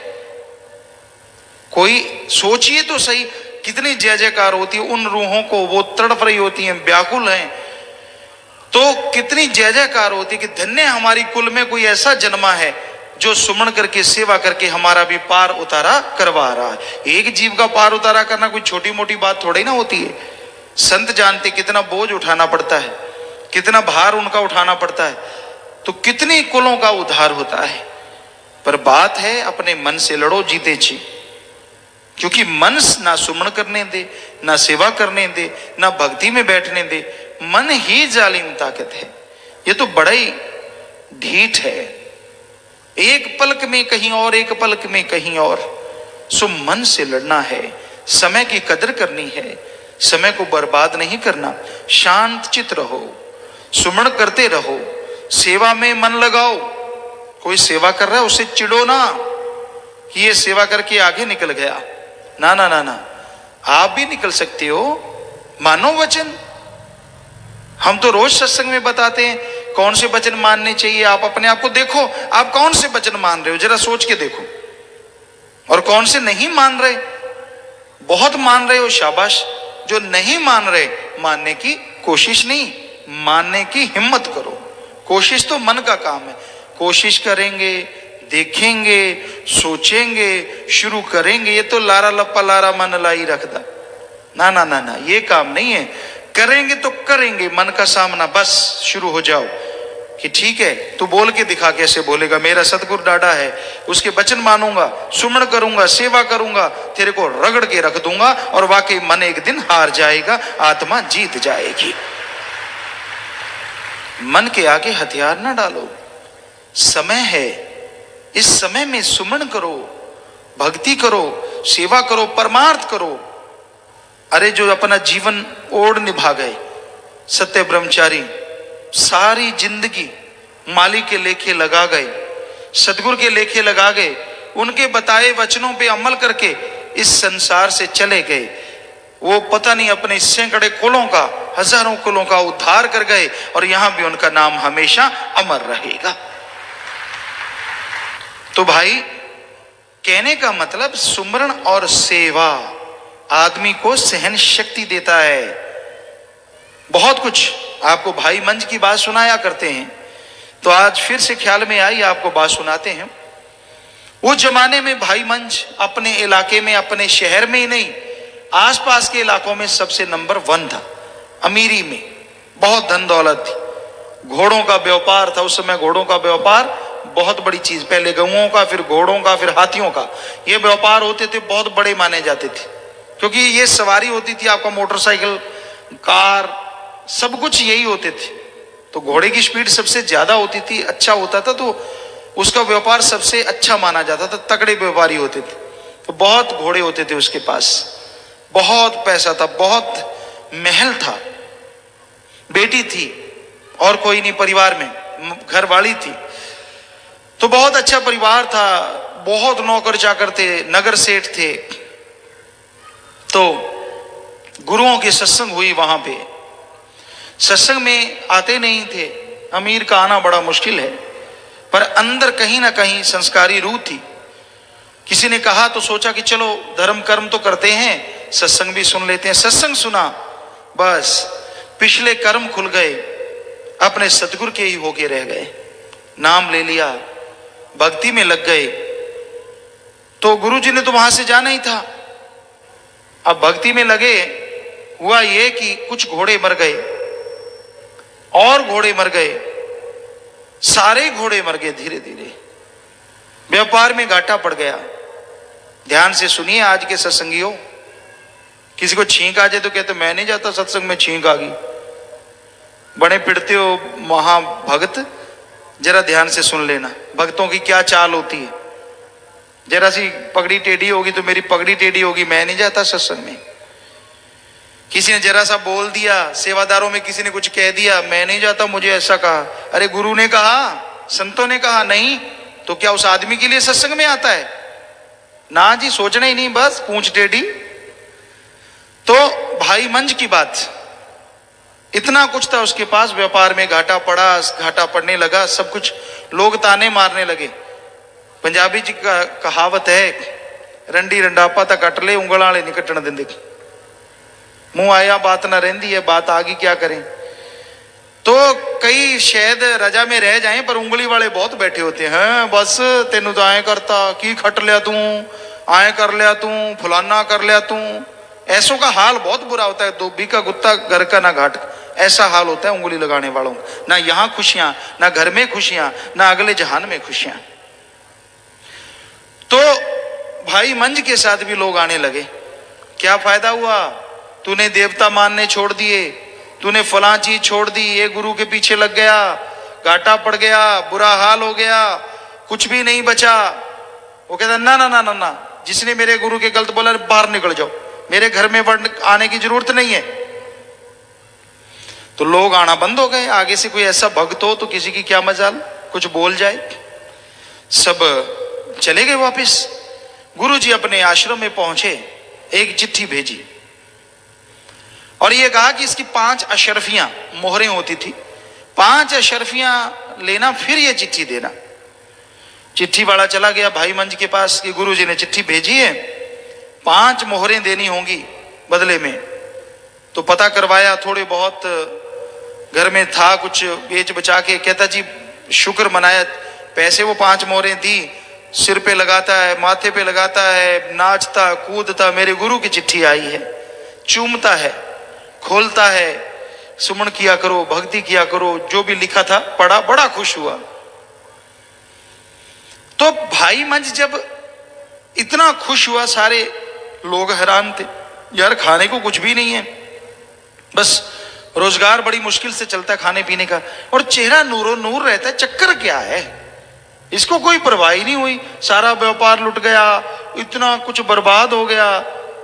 कोई सोचिए तो सही, कितनी जय जयकार होती है उन रूहों को, वो तड़प रही होती हैं, व्याकुल हैं, तो कितनी जय जयकार होती है कि धन्य हमारी कुल में कोई ऐसा जन्मा है जो सुमन करके सेवा करके हमारा भी पार उतारा करवा रहा है। एक जीव का पार उतारा करना कोई छोटी मोटी बात थोड़ी ना होती है। संत जानते कितना बोझ उठाना पड़ता है, कितना भार उनका उठाना पड़ता है, तो कितनी कुलों का उद्धार होता है। पर बात है अपने मन से लड़ो जीते जी, क्योंकि मन ना सुमन करने दे, ना सेवा करने दे, ना भक्ति में बैठने दे। मन ही जालिम ताकत है। ये तो बड़ा ही ढीठ है, एक पलक में कहीं और, एक पलक में कहीं और। सो मन से लड़ना है, समय की कदर करनी है, समय को बर्बाद नहीं करना। शांत चित रहो, सुमन करते रहो, सेवा में मन लगाओ। कोई सेवा कर रहा है उसे चिढ़ो ना कि ये सेवा करके आगे निकल गया। ना ना ना ना, आप भी निकल सकते हो, मानो वचन। हम तो रोज सत्संग में बताते हैं कौन से वचन मानने चाहिए। आप अपने आप को देखो, आप कौन से वचन मान रहे हो, जरा सोच के देखो, और कौन से नहीं मान रहे। बहुत मान रहे हो, शाबाश। जो नहीं मान रहे, मानने की कोशिश नहीं, मानने की हिम्मत करो। कोशिश तो मन का काम है। कोशिश करेंगे, देखेंगे, सोचेंगे, शुरू करेंगे, ये तो लारा लप्पा लारा मन लाई रखदा। ना ना ना ना, ये काम नहीं है। करेंगे तो करेंगे, मन का सामना, बस शुरू हो जाओ कि ठीक है तू बोल के दिखा, कैसे बोलेगा। मेरा सतगुरु डाढ़ा है, उसके वचन मानूंगा, सुमन करूंगा, सेवा करूंगा, तेरे को रगड़ के रख दूंगा, और वाकई मन एक दिन हार जाएगा, आत्मा जीत जाएगी। मन के आगे हथियार ना डालो। समय है, इस समय में सुमन करो, भक्ति करो, सेवा करो, परमार्थ करो। अरे जो अपना जीवन ओढ़ निभा गए, सत्य ब्रह्मचारी, सारी जिंदगी मालिक के लेखे लगा गए, सतगुरु के लेखे लगा गए, उनके बताए वचनों पे अमल करके इस संसार से चले गए। वो पता नहीं अपने सैकड़े कुलों का, हजारों कुलों का उद्धार कर गए, और यहां भी उनका नाम हमेशा अमर रहेगा। तो भाई, कहने का मतलब सुमरण और सेवा आदमी को सहन शक्ति देता है। बहुत कुछ आपको भाई मंज की बात सुनाया करते हैं, तो आज फिर से ख्याल में आई, आपको बात सुनाते हैं। उस जमाने में भाई मंज अपने इलाके में, अपने शहर में ही नहीं, आसपास के इलाकों में सबसे नंबर 1 था। अमीरी में बहुत धन दौलत थी। घोड़ों का व्यापार था उस समय। घोड़ों का व्यापार बहुत बड़ी चीज, पहले गऊओं का, फिर घोड़ों का, फिर हाथियों का, ये व्यापार होते थे, बहुत बड़े माने जाते थे, क्योंकि ये सवारी होती थी आपका, मोटरसाइकिल, कार, सब कुछ यही होते थे। तो घोड़े की स्पीड सबसे ज्यादा होती थी, अच्छा होता था, तो उसका व्यापार सबसे अच्छा माना जाता था। तगड़े व्यापारी होते थे, तो बहुत घोड़े होते थे उसके पास, बहुत पैसा था, बहुत महल था। बेटी थी और कोई नहीं परिवार में, घरवाली थी, तो बहुत अच्छा परिवार था। बहुत नौकर चाकर थे, नगर सेठ थे। तो गुरुओं की सत्संग हुई वहां पे। सत्संग में आते नहीं थे, अमीर का आना बड़ा मुश्किल है, पर अंदर कहीं ना कहीं संस्कारी रूह थी। किसी ने कहा तो सोचा कि चलो धर्म कर्म तो करते हैं, सत्संग भी सुन लेते हैं। सत्संग सुना, बस पिछले कर्म खुल गए, अपने सतगुरु के ही होके रह गए। नाम ले लिया, भक्ति में लग गए। तो गुरुजी ने तो वहां से जाना ही था। अब भक्ति में लगे, हुआ ये कि कुछ घोड़े मर गए और घोड़े मर गए, सारे घोड़े मर गए धीरे धीरे। व्यापार में घाटा पड़ गया। ध्यान से सुनिए आज के सत्संगियों, किसी को छींक आ जाए तो कहते मैं नहीं जाता सत्संग में, छींक आ गई। बड़े पिटते हो महाभक्त, जरा ध्यान से सुन लेना, भक्तों की क्या चाल होती है। जरा सी पगड़ी टेढ़ी होगी तो मेरी पगड़ी टेढ़ी होगी, मैं नहीं जाता सत्संग में। किसी ने जरा सा बोल दिया, सेवादारों में किसी ने कुछ कह दिया, मैं नहीं जाता, मुझे ऐसा कहा। अरे गुरु ने कहा, संतों ने कहा, नहीं तो क्या उस आदमी के लिए सत्संग में आता है? ना जी, सोचना ही नहीं, बस पूंछ टेढ़ी। तो भाई मंज की बात, इतना कुछ था उसके पास, व्यापार में घाटा पड़ा, घाटा पड़ने लगा, सब कुछ, लोग ताने मारने लगे। पंजाबी जी का कहावत है, रंडी रंडापा तक कट ले, उंगल वाले नहीं कटन देंगे। मुंह आया बात ना रहती है, बात आगी क्या करें। तो कई शायद रजा में रह जाएं, पर उंगली वाले बहुत बैठे होते हैं, बस तेनू तो आए करता, की खट लिया तू, आए कर लिया तू, फलाना कर लिया तू। ऐसों का हाल बहुत बुरा होता है, धोबी का गुत्ता घर का ना घाट, ऐसा हाल होता है उंगली लगाने वालों। ना यहाँ खुशियां, ना घर में खुशियां, ना अगले जहान में खुशियां। तो भाई मंज के साथ भी लोग आने लगे। क्या फायदा हुआ, तूने देवता मानने छोड़ दिए, तूने फलां चीज छोड़ दी, ये गुरु के पीछे लग गया, घाटा पड़ गया, बुरा हाल हो गया, कुछ भी नहीं बचा। वो कहता ना ना ना ना ना, जिसने मेरे गुरु के गलत बोला, बाहर निकल जाओ, मेरे घर में आने की जरूरत नहीं है। तो लोग आना बंद हो गए। आगे से कोई ऐसा भक्त हो तो किसी की क्या मजाल, कुछ बोल जाए। सब चले गए वापिस। गुरुजी अपने आश्रम में पहुंचे, एक चिट्ठी भेजी और ये कहा कि इसकी 5 अशरफियां, मोहरें होती थी, 5 अशरफियां लेना, फिर ये चिट्ठी देना। चिट्ठी वाला चला गया भाई मंज के पास कि गुरुजी ने चिट्ठी भेजी है, 5 मोहरें देनी होंगी बदले में। तो पता करवाया, थोड़े बहुत घर में था, कुछ बेच बचा के, कहता जी शुक्र मनाया, पैसे वो 5 मोहरें दी, सिर पे लगाता है, माथे पे लगाता है, नाचता कूदता, मेरे गुरु की चिट्ठी आई है, चूमता है, खोलता है, सुमन किया करो, भक्ति किया करो, जो भी लिखा था पढ़ा, बड़ा खुश हुआ। तो भाई मंज जब इतना खुश हुआ, सारे लोग हैरान थे, यार खाने को कुछ भी नहीं है, बस रोजगार बड़ी मुश्किल से चलता है खाने पीने का, और चेहरा नूरो नूर रहता है, चक्कर क्या है, इसको कोई परवाह ही नहीं हुई, सारा व्यापार लुट गया, इतना कुछ बर्बाद हो गया,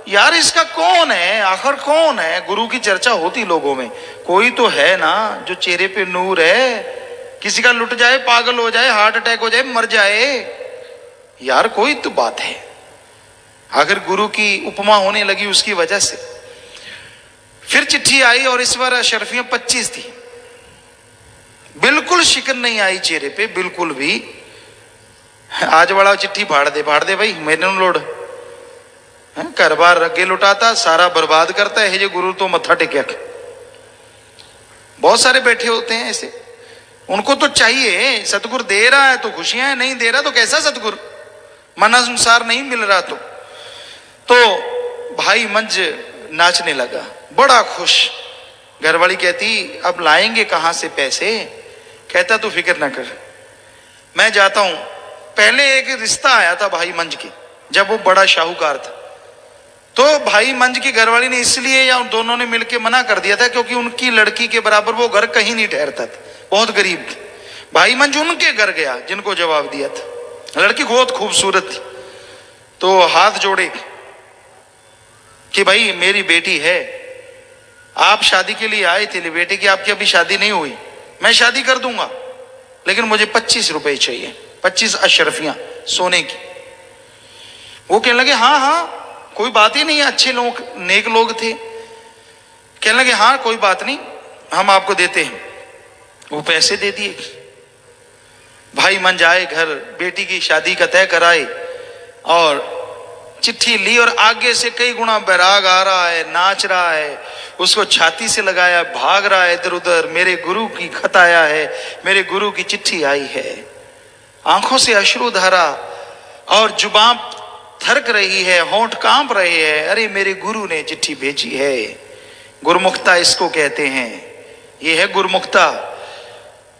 यार इसका कौन है, आखिर कौन है। गुरु की चर्चा होती लोगों में, कोई तो है ना जो चेहरे पे नूर है, किसी का लुट जाए, पागल हो जाए, हार्ट अटैक हो जाए, मर जाए, यार कोई तो बात है। अगर गुरु की उपमा होने लगी उसकी वजह से। फिर चिट्ठी आई और इस बार अशरफियां 25 थी, बिल्कुल शिकन नहीं आई चेहरे पे, बिल्कुल भी। आज वाला चिट्ठी फाड़ दे भाई, मैंने लोड घर बार अगे लुटाता, सारा बर्बाद करता है, ये गुरु तो मत्था टेकिया। बहुत सारे बैठे होते हैं ऐसे, उनको तो चाहिए सतगुरु दे रहा है तो खुशियां है, नहीं दे रहा तो कैसा सतगुरु, मनानुसार नहीं मिल रहा तो भाई मंज नाचने लगा, बड़ा खुश। घरवाली कहती अब लाएंगे कहां से पैसे, कहता तू फिक्र ना कर, मैं जाता हूं। पहले एक रिश्ता आया था भाई मंज के, जब वो बड़ा शाहूकार था, तो भाई मंज की घरवाली ने इसलिए या उन दोनों ने मिलकर मना कर दिया था क्योंकि उनकी लड़की के बराबर वो घर कहीं नहीं ठहरता था, बहुत गरीब थी। भाई मंज उनके घर गया जिनको जवाब दिया था, लड़की बहुत खूबसूरत थी, तो हाथ जोड़े कि भाई मेरी बेटी है, आप शादी के लिए आए थे, बेटे की आपकी अभी शादी नहीं हुई, मैं शादी कर दूंगा, लेकिन मुझे 25 रुपए चाहिए, 25 अशरफियां सोने की। वो कहने लगे हाँ हाँ कोई बात ही नहीं है, अच्छे लोग, नेक लोग थे। कहने लगे हाँ कोई बात नहीं, हम आपको देते हैं। वो पैसे दे दिए। भाई मंज आए घर, बेटी की शादी का तय कराए और चिट्ठी ली, और आगे से कई गुना बैराग आ रहा है, नाच रहा है, उसको छाती से लगाया, भाग रहा है इधर उधर, मेरे गुरु की खत आया है, मेरे गुरु की चिट्ठी आई है। आंखों से अश्रु धारा और जुबान थरक रही है, होंठ कांप रहे हैं, अरे मेरे गुरु ने चिट्ठी भेजी है। गुरमुखता इसको कहते हैं, ये है गुरमुखता।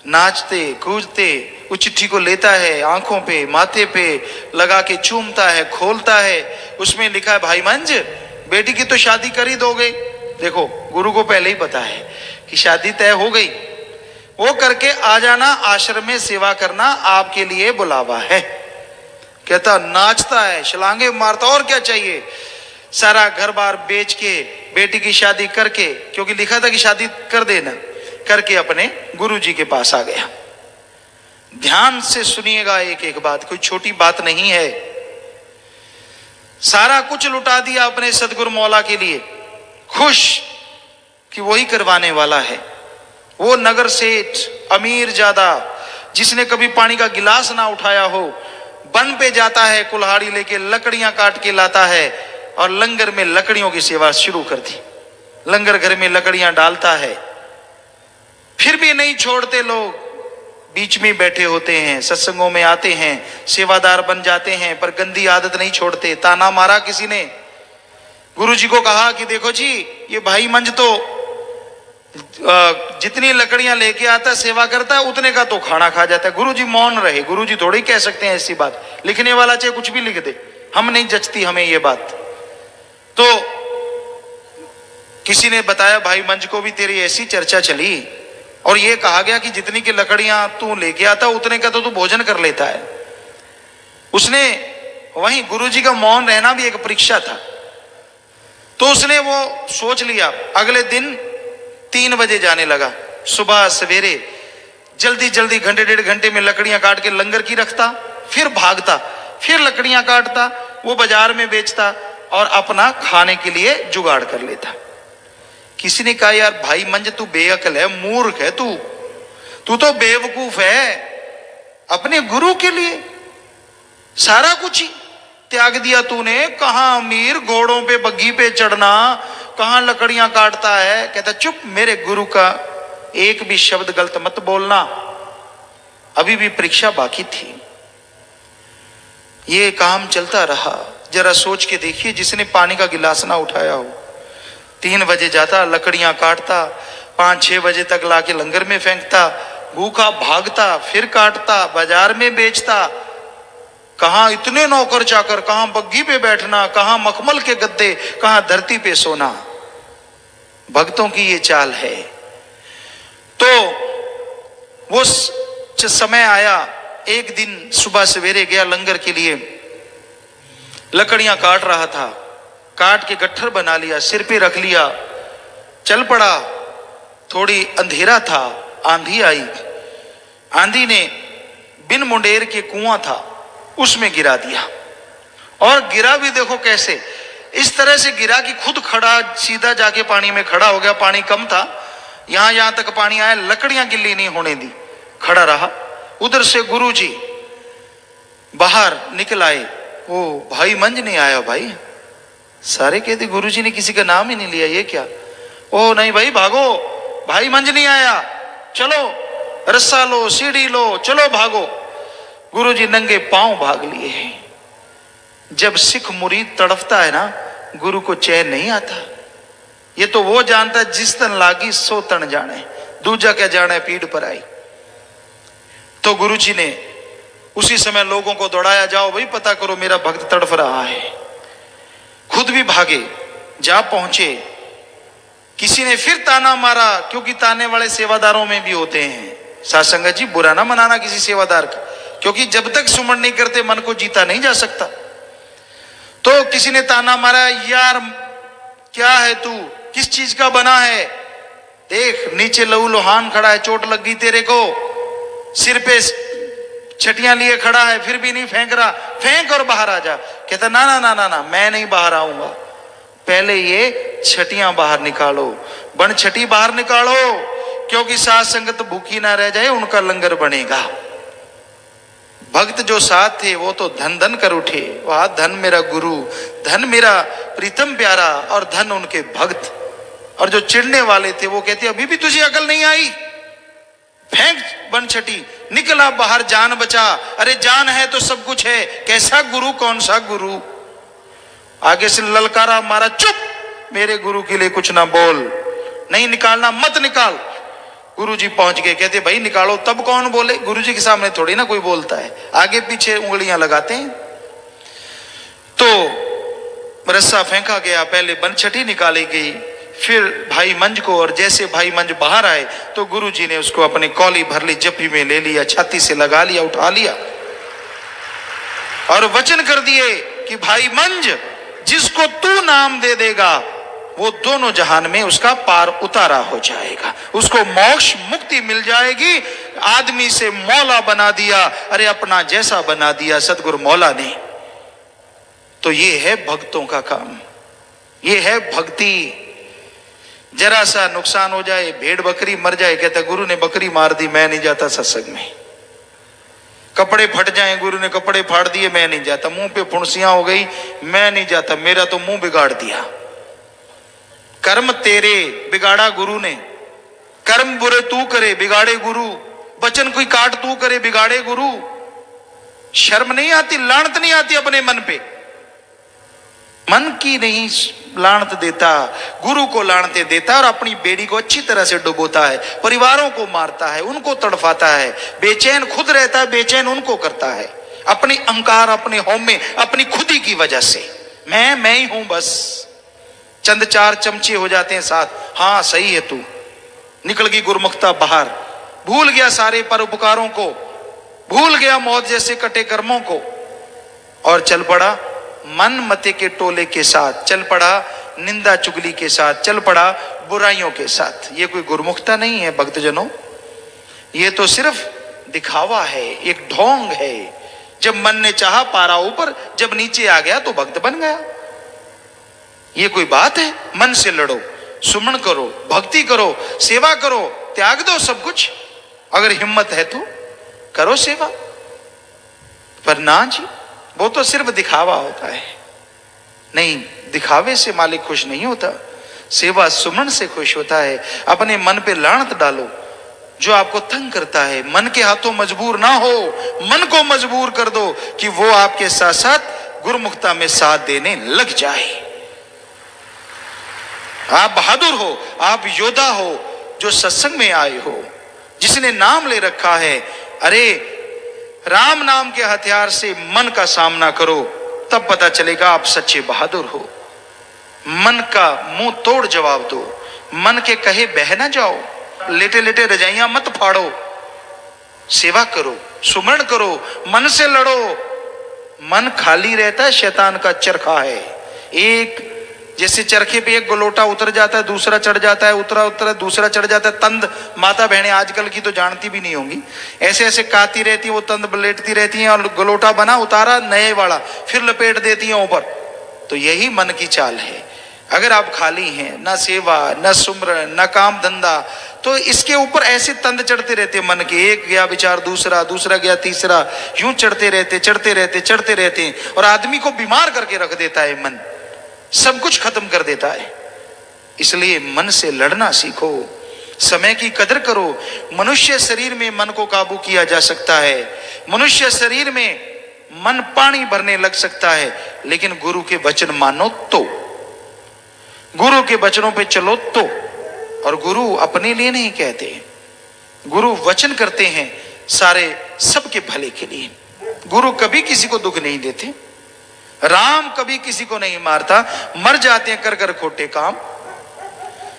नाचते कूदते उस चिट्ठी को लेता है, आंखों पे माथे पे लगा के चूमता है, खोलता है, उसमें लिखा है भाई मंज बेटी की तो शादी कर ही दोगे। देखो गुरु को पहले ही पता है कि शादी तय हो गई, वो करके आ जाना, आश्रम में सेवा करना आपके लिए बुलावा है। कहता नाचता है, छलांगे मारता, और क्या चाहिए। सारा घर बार बेच के बेटी की शादी करके, क्योंकि लिखा था कि शादी कर देना, करके अपने गुरुजी के पास आ गया। ध्यान से सुनिएगा एक एक बात, कोई छोटी बात नहीं है। सारा कुछ लुटा दिया अपने सदगुरु मौला के लिए, खुश कि वही करवाने वाला है। वो नगर सेठ, अमीर ज्यादा, जिसने कभी पानी का गिलास ना उठाया हो, वन पे जाता है, कुल्हाड़ी लेके लकड़ियां काट के लाता है और लंगर में लकड़ियों की सेवा शुरू कर दी। लंगर घर में लकड़ियां डालता है, फिर भी नहीं छोड़ते लोग। बीच में बैठे होते हैं, सत्संगों में आते हैं, सेवादार बन जाते हैं, पर गंदी आदत नहीं छोड़ते। ताना मारा किसी ने, गुरुजी को कहा कि देखो जी, ये भाई मंज तो जितनी लकड़ियां लेके आता है, सेवा करता है, उतने का तो खाना खा जाता है। गुरुजी मौन रहे। गुरुजी थोड़ी कह सकते हैं ऐसी बात, लिखने वाला चाहे कुछ भी लिख दे, हम नहीं जचती हमें ये बात। तो किसी ने बताया भाई मंज को भी तेरी ऐसी चर्चा चली और ये कहा गया कि जितनी की लकड़ियां तू लेके आता उतने का तो तू भोजन कर लेता है। उसने वहीं गुरुजी का मौन रहना भी एक परीक्षा था। तो उसने वो सोच लिया। अगले दिन 3 बजे जाने लगा, सुबह सवेरे जल्दी जल्दी घंटे 1.5 घंटे में लकड़ियां काट के लंगर की रखता, फिर भागता, फिर लकड़ियां काटता, वो बाजार में बेचता और अपना खाने के लिए जुगाड़ कर लेता। किसी ने कहा यार भाई मंज तू बेअकल है, मूर्ख है, तू तो बेवकूफ है। अपने गुरु के लिए सारा कुछ ही त्याग दिया तूने। कहां अमीर, घोड़ों पे बग्घी पे चढ़ना, कहां लकड़ियां काटता है। कहता चुप, मेरे गुरु का एक भी शब्द गलत मत बोलना। अभी भी परीक्षा बाकी थी। ये काम चलता रहा। जरा सोच के देखिए, जिसने पानी का गिलास ना उठाया हो, 3 बजे जाता, लकड़ियां काटता, 5-6 बजे तक लाके लंगर में फेंकता, भूखा भागता, फिर काटता, बाजार में बेचता। कहां इतने नौकर चाकर, कहां बग्घी पे बैठना, कहां मखमल के गद्दे, कहां धरती पे सोना। भक्तों की ये चाल है। तो वो समय आया, एक दिन सुबह सवेरे गया लंगर के लिए, लकड़ियां काट रहा था, काट के गट्ठर बना लिया, सिर पे रख लिया, चल पड़ा। थोड़ी अंधेरा था, आंधी आई। आंधी ने बिन मुंडेर के कुआं था, उसमें गिरा दिया। और गिरा भी देखो कैसे, इस तरह से गिरा कि खुद खड़ा सीधा जाके पानी में खड़ा हो गया। पानी कम था, यहां तक पानी आया, लकड़ियां गिल्ली नहीं होने दी, खड़ा रहा। उधर से गुरुजी बाहर निकल आए। वो भाई मंज नहीं आया भाई। सारे कहते गुरुजी ने किसी का नाम ही नहीं लिया, ये क्या? ओ नहीं भाई भागो, भाई मंज नहीं आया, चलो रस्सा लो, सीढ़ी लो, चलो भागो। गुरुजी नंगे पांव भाग लिए। जब सिख मुरीद तड़फता है ना, गुरु को चैन नहीं आता। ये तो वो जानता है जिस तन लागी सो तन जाने, दूजा क्या जाने पीठ पर आई। तो गुरुजी ने उसी समय लोगों को दौड़ाया, जाओ भाई पता करो मेरा भक्त तड़फ रहा है। खुद भी भागे, जा पहुंचे। किसी ने फिर ताना मारा, क्योंकि ताने वाले सेवादारों में भी होते हैं। साध संगत जी, बुरा ना मनाना किसी सेवादार का, क्योंकि जब तक सुमन नहीं करते मन को जीता नहीं जा सकता। तो किसी ने ताना मारा, यार क्या है तू, किस चीज का बना है? देख नीचे लहू लुहान खड़ा है, चोट लग गई तेरे को, सिर पे छटियां लिए खड़ा है, फिर भी नहीं फेंक रहा, फेंक और बाहर आ जा। कहता ना ना ना ना ना, मैं नहीं बाहर आऊंगा, पहले ये छटियां बाहर निकालो, बन छटी बाहर निकालो, क्योंकि साथ संगत भूखी ना रह जाए, उनका लंगर बनेगा। भक्त जो साथ थे वो तो धन धन कर उठे, वाह धन मेरा गुरु, धन मेरा प्रीतम प्यारा, और धन उनके भक्त। और जो चिढ़ने वाले थे वो कहते अभी भी तुझे अकल नहीं आई, फेंक बन छटी, निकला बाहर, जान बचा। अरे जान है तो सब कुछ है, कैसा गुरु, कौन सा गुरु? आगे से ललकारा मारा, चुप, मेरे गुरु के लिए कुछ ना बोल, नहीं निकालना मत निकाल। गुरुजी पहुंच गए, कहते भाई निकालो, तब कौन बोले? गुरुजी के सामने थोड़ी ना कोई बोलता है, आगे पीछे उंगलियां लगाते हैं। तो रस्सा फेंका गया, पहले बनछटी निकाली गई, फिर भाई मंज को, और जैसे भाई मंज बाहर आए तो गुरुजी ने उसको अपनी कौली भर ली, जप्पी में ले लिया, छाती से लगा लिया, उठा लिया और वचन कर दिए कि भाई मंज जिसको तू नाम दे देगा वो दोनों जहान में उसका पार उतारा हो जाएगा, उसको मोक्ष मुक्ति मिल जाएगी। आदमी से मौला बना दिया, अरे अपना जैसा बना दिया सदगुरु मौला ने। तो ये है भक्तों का काम, ये है भक्ति। जरा सा नुकसान हो जाए, भेड़ बकरी मर जाए, कहता गुरु ने बकरी मार दी, मैं नहीं जाता सत्संग में। कपड़े फट जाएं, गुरु ने कपड़े फाड़ दिए, मैं नहीं जाता। मुंह पे फुंसियां हो गई, मैं नहीं जाता, मेरा तो मुंह बिगाड़ दिया। कर्म तेरे बिगाड़ा गुरु ने, कर्म बुरे तू करे बिगाड़े गुरु, वचन कोई काट तू करे बिगाड़े गुरु। शर्म नहीं आती, लानत नहीं आती अपने मन पे? मन की नहीं लानत देता, गुरु को लानते देता और अपनी बेड़ी को अच्छी तरह से डुबोता है, परिवारों को मारता है, उनको तड़फाता है, बेचैन खुद रहता है, बेचैन उनको करता है, अपनी अहंकार, अपने हौमे, अपनी खुदी की वजह से। मैं ही हूं बस, चंद चार चमचे हो जाते हैं साथ, हाँ सही है तू, निकल गई गुरमुखता बाहर, भूल गया सारे परोपकारों को, भूल गया मौत जैसे कटे कर्मों को, और चल पड़ा मन मते के टोले के साथ, चल पड़ा निंदा चुगली के साथ, चल पड़ा बुराइयों के साथ। ये कोई गुरमुखता नहीं है भक्तजनों, ये तो सिर्फ दिखावा है, एक ढोंग है। जब मन ने चाहा पारा ऊपर, जब नीचे आ गया तो भक्त बन गया। ये कोई बात है? मन से लड़ो, सुमन करो, भक्ति करो, सेवा करो, त्याग दो सब कुछ, अगर हिम्मत है तो करो सेवा। पर ना जी, वो तो सिर्फ दिखावा होता है। नहीं, दिखावे से मालिक खुश नहीं होता, सेवा सुमन से खुश होता है। अपने मन पे लानत डालो जो आपको तंग करता है, मन के हाथों मजबूर ना हो, मन को मजबूर कर दो कि वो आपके साथ साथ गुरमुखता में साथ देने लग जाए। आप बहादुर हो, आप योद्धा हो, जो सत्संग में आए हो, जिसने नाम ले रखा है। अरे राम नाम के हथियार से मन का सामना करो, तब पता चलेगा आप सच्चे बहादुर हो। मन का मुंह तोड़ जवाब दो, मन के कहे बह ना जाओ, लेटे लेटे रजाइयां मत फाड़ो, सेवा करो, सुमरण करो, मन से लड़ो। मन खाली रहता है, शैतान का चरखा है। एक जैसे चरखे पे एक गोलोटा उतर जाता है, दूसरा चढ़ जाता है, उतरा दूसरा चढ़ जाता है। तंद माता बहनें आजकल की तो जानती भी नहीं होंगी, ऐसे ऐसे काती रहती है, वो तंद लेटती रहती हैं, और गोलोटा बना, उतारा नए वाला, फिर लपेट देती हैं ऊपर। तो यही मन की चाल है। अगर आप खाली हैं, ना सेवा, ना सुमरन, ना काम धंधा, तो इसके ऊपर ऐसे तंद चढ़ते रहते मन के। एक गया विचार, दूसरा, दूसरा गया तीसरा, यूं चढ़ते रहते, और आदमी को बीमार करके रख देता है मन, सब कुछ खत्म कर देता है। इसलिए मन से लड़ना सीखो, समय की कदर करो। मनुष्य शरीर में मन को काबू किया जा सकता है, मनुष्य शरीर में मन पानी भरने लग सकता है, लेकिन गुरु के वचन मानो तो, गुरु के वचनों पे चलो तो। और गुरु अपने लिए नहीं कहते, गुरु वचन करते हैं सारे सबके भले के लिए। गुरु कभी किसी को दुख नहीं देते, राम कभी किसी को नहीं मारता, मर जाते हैं कर कर खोटे काम।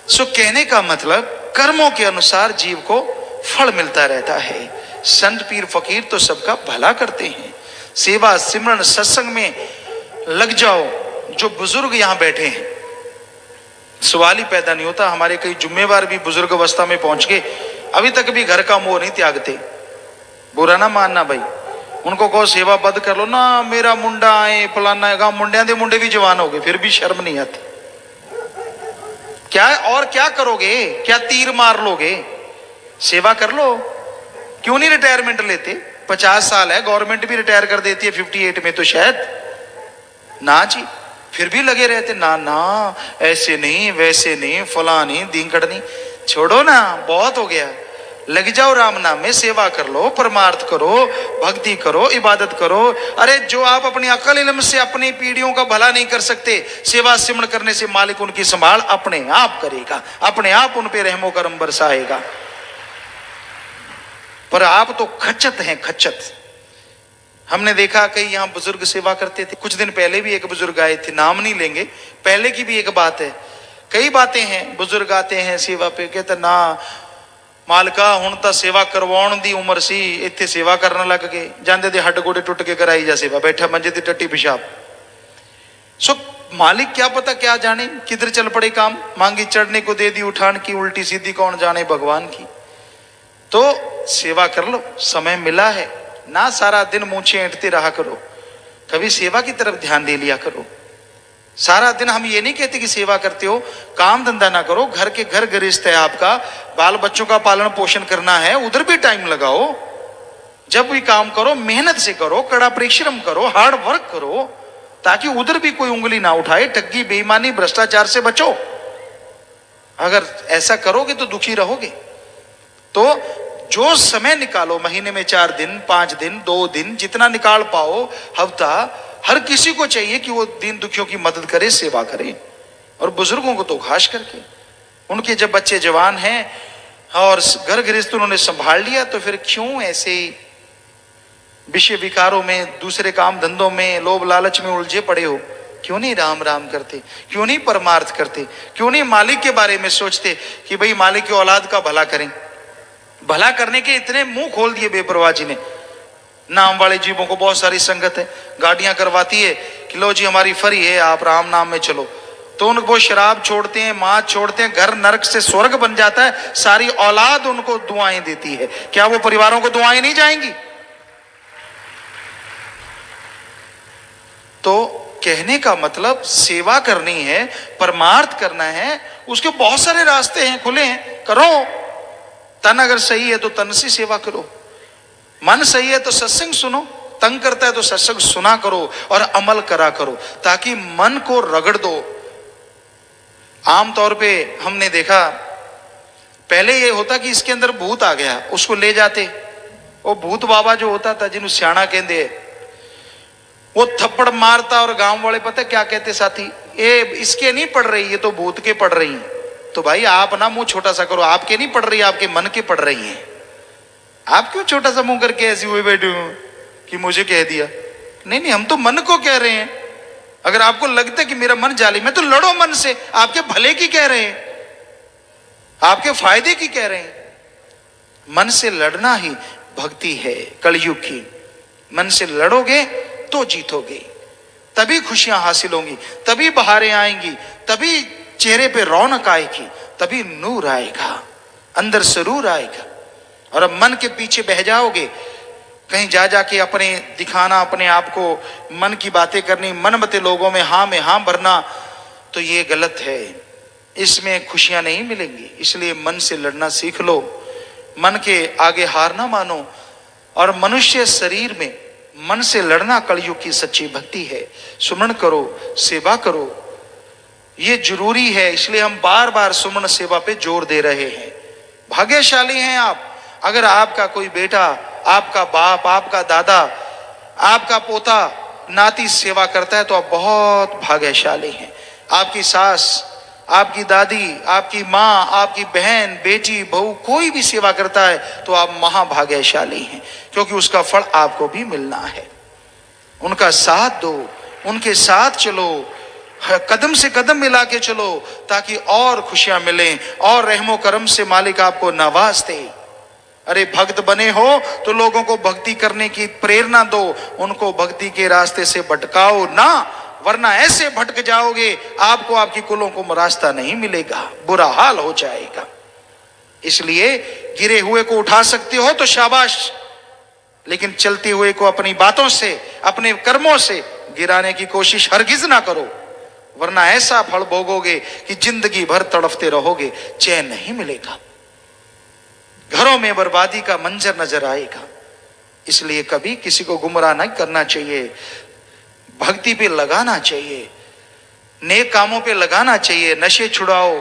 सो कहने का मतलब कर्मों के अनुसार जीव को फल मिलता रहता है। संत पीर फकीर तो सबका भला करते हैं। सेवा सिमरन सत्संग में लग जाओ। जो बुजुर्ग यहां बैठे हैं, सवाल ही पैदा नहीं होता। हमारे कई जुम्मेवार भी बुजुर्ग अवस्था में पहुंच गए, अभी तक भी घर का मोह नहीं त्यागते। बुरा ना मानना भाई, उनको कहो सेवा बद कर लो ना, मेरा मुंडा आए फलाना है, मुंडिया दे मुंडे भी जवान हो गए, फिर भी शर्म नहीं आती। क्या और क्या करोगे? क्या तीर मार लोगे? सेवा कर लो। क्यों नहीं रिटायरमेंट लेते? 50 साल है, गवर्नमेंट भी रिटायर कर देती है 58 में तो शायद। ना जी, फिर भी लगे रहते, ना ना ऐसे नहीं वैसे नहीं फला नहीं दींकड़ नहीं। छोड़ो ना, बहुत हो गया। लग जाओ राम नाम में, सेवा कर लो, परमार्थ करो, भक्ति करो, इबादत करो। अरे जो आप अपनी अकल इल्म से अपनी पीढ़ियों का भला नहीं कर सकते, सेवा सिमरण करने से मालिक उनकी संभाल अपने आप करेगा, अपने आप उन पे रहमो करम बरसाएगा। पर आप तो खच्चत हैं, खच्चत। हमने देखा कई यहाँ बुजुर्ग सेवा करते थे। कुछ दिन पहले भी एक बुजुर्ग आए थे, नाम नहीं लेंगे, पहले की भी एक बात है। कई बातें हैं, बुजुर्ग आते हैं सेवा पे, कहते ना मालका हुण तां सेवा करवाउण दी उम्र सी, इत्थे सेवा करन लग गए। जांदे दे हड्ड गोडे टुट के कराई जा सेवा, बैठा मंजे ते टट्टी पिशाब। सो मालिक क्या पता क्या जाने किधर चल पड़े काम, मांगी चढ़ने को दे दी उठान की, उल्टी सीधी कौन जाने भगवान की। तो सेवा कर लो, समय मिला है ना, सारा दिन मूंछें ऐंठते रहा करो, कभी सेवा की तरफ ध्यान दे लिया करो। सारा दिन हम ये नहीं कहते कि सेवा करते हो, काम धंधा ना करो, घर के घर गृहस्थ है आपका, बाल बच्चों का पालन पोषण करना है, उधर भी टाइम लगाओ। जब भी काम करो मेहनत से करो, कड़ा परिश्रम करो, हार्ड वर्क करो, ताकि उधर भी कोई उंगली ना उठाए, ठगी बेईमानी भ्रष्टाचार से बचो। अगर ऐसा करोगे तो दुखी रहोगे। तो जो समय निकालो, महीने में 4 दिन 5 दिन 2 दिन जितना निकाल पाओ, हफ्ता, हर किसी को चाहिए कि वो दीन दुखियों की मदद करे, सेवा करे। और बुजुर्गों को तो खास करके, उनके जब बच्चे जवान हैं और घर गृहस्थ उन्होंने संभाल लिया, तो फिर क्यों ऐसे ही विषय विकारों में, दूसरे काम धंधों में, लोभ लालच में उलझे पड़े हो? क्यों नहीं राम राम करते, क्यों नहीं परमार्थ करते, क्यों नहीं मालिक के बारे में सोचते कि भाई मालिक की औलाद का भला करें। भला करने के इतने मुंह खोल दिए बेपरवाह जी ने। नाम वाले जीवों को बहुत सारी संगत है, गाड़ियां करवाती है कि लो जी हमारी फरी है, आप राम नाम में चलो, तो उनको वो शराब छोड़ते हैं, मां छोड़ते हैं, घर नरक से स्वर्ग बन जाता है, सारी औलाद उनको दुआएं देती है। क्या वो परिवारों को दुआएं नहीं जाएंगी? तो कहने का मतलब सेवा करनी है, परमार्थ करना है, उसके बहुत सारे रास्ते हैं, खुले हैं, करो। तन अगर सही है तो तन से सेवा करो, मन सही है तो सत्संग सुनो, तंग करता है तो सत्संग सुना करो और अमल करा करो, ताकि मन को रगड़ दो। आमतौर पे हमने देखा, पहले ये होता कि इसके अंदर भूत आ गया, उसको ले जाते, वो भूत बाबा जो होता था जिन्होंने सियाणा कहते, वो थप्पड़ मारता और गांव वाले पता क्या कहते साथी, ये इसके नहीं पड़ रही, ये तो भूत के पड़ रही है। तो भाई आप ना मुंह छोटा सा करो, आपके नहीं पड़ रही, आपके मन के पड़ रही है। आप क्यों छोटा सा मुंह करके ऐसी हुए बैठे हो कि मुझे कह दिया? नहीं नहीं, हम तो मन को कह रहे हैं। अगर आपको लगता है कि मेरा मन जालिम है तो लड़ो मन से, आपके भले की कह रहे हैं, आपके फायदे की कह रहे हैं। मन से लड़ना ही भक्ति है कलयुग की। मन से लड़ोगे तो जीतोगे, तभी खुशियां हासिल होंगी, तभी बहारें आएंगी, तभी चेहरे पे रौनक आएगी, तभी नूर आएगा, अंदर सुरूर आएगा। और अब मन के पीछे बह जाओगे, कहीं जा जाके अपने दिखाना, अपने आप को, मन की बातें करनी, मनमते लोगों में हाँ भरना, तो ये गलत है, इसमें खुशियां नहीं मिलेंगी। इसलिए मन से लड़ना सीख लो, मन के आगे हार ना मानो। और मनुष्य शरीर में मन से लड़ना कलयुग की सच्ची भक्ति है। सुमरण करो, सेवा करो, ये जरूरी है। इसलिए हम बार बार सुमन सेवा पे जोर दे रहे हैं। भाग्यशाली हैं आप अगर आपका कोई बेटा, आपका बाप, आपका दादा, आपका पोता, नाती सेवा करता है तो आप बहुत भाग्यशाली हैं। आपकी सास, आपकी दादी, आपकी माँ, आपकी बहन, बेटी, बहू, कोई भी सेवा करता है तो आप महाभाग्यशाली हैं, क्योंकि उसका फल आपको भी मिलना है। उनका साथ दो, उनके साथ चलो, कदम से कदम मिला के चलो, ताकि और खुशियां मिलें और रहमो करम से मालिक आपको नवाज दे। अरे भक्त बने हो तो लोगों को भक्ति करने की प्रेरणा दो, उनको भक्ति के रास्ते से भटकाओ ना, वरना ऐसे भटक जाओगे आपको आपकी कुलों को रास्ता नहीं मिलेगा, बुरा हाल हो जाएगा। इसलिए गिरे हुए को उठा सकते हो तो शाबाश, लेकिन चलते हुए को अपनी बातों से, अपने कर्मों से गिराने की कोशिश हरगिज ना करो, वरना ऐसा फल भोगोगे कि जिंदगी भर तड़फते रहोगे, चैन नहीं मिलेगा, घरों में बर्बादी का मंजर नजर आएगा। इसलिए कभी किसी को गुमराह नहीं करना चाहिए, भक्ति पे लगाना चाहिए, नेक कामों पे लगाना चाहिए। नशे छुड़ाओ,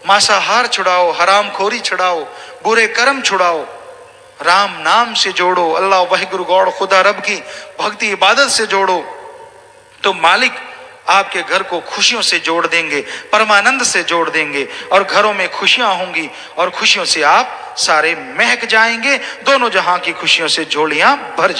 मांसाहार छुड़ाओ, हरामखोरी छुड़ाओ, बुरे कर्म छुड़ाओ, राम नाम से जोड़ो, अल्लाह वाहिगुरु गॉड खुदा रब की भक्ति इबादत से जोड़ो, तो मालिक आपके घर को खुशियों से जोड़ देंगे, परमानंद से जोड़ देंगे, और घरों में खुशियां होंगी और खुशियों से आप सारे महक जाएंगे। दोनों जहां की खुशियों से झोलियां भर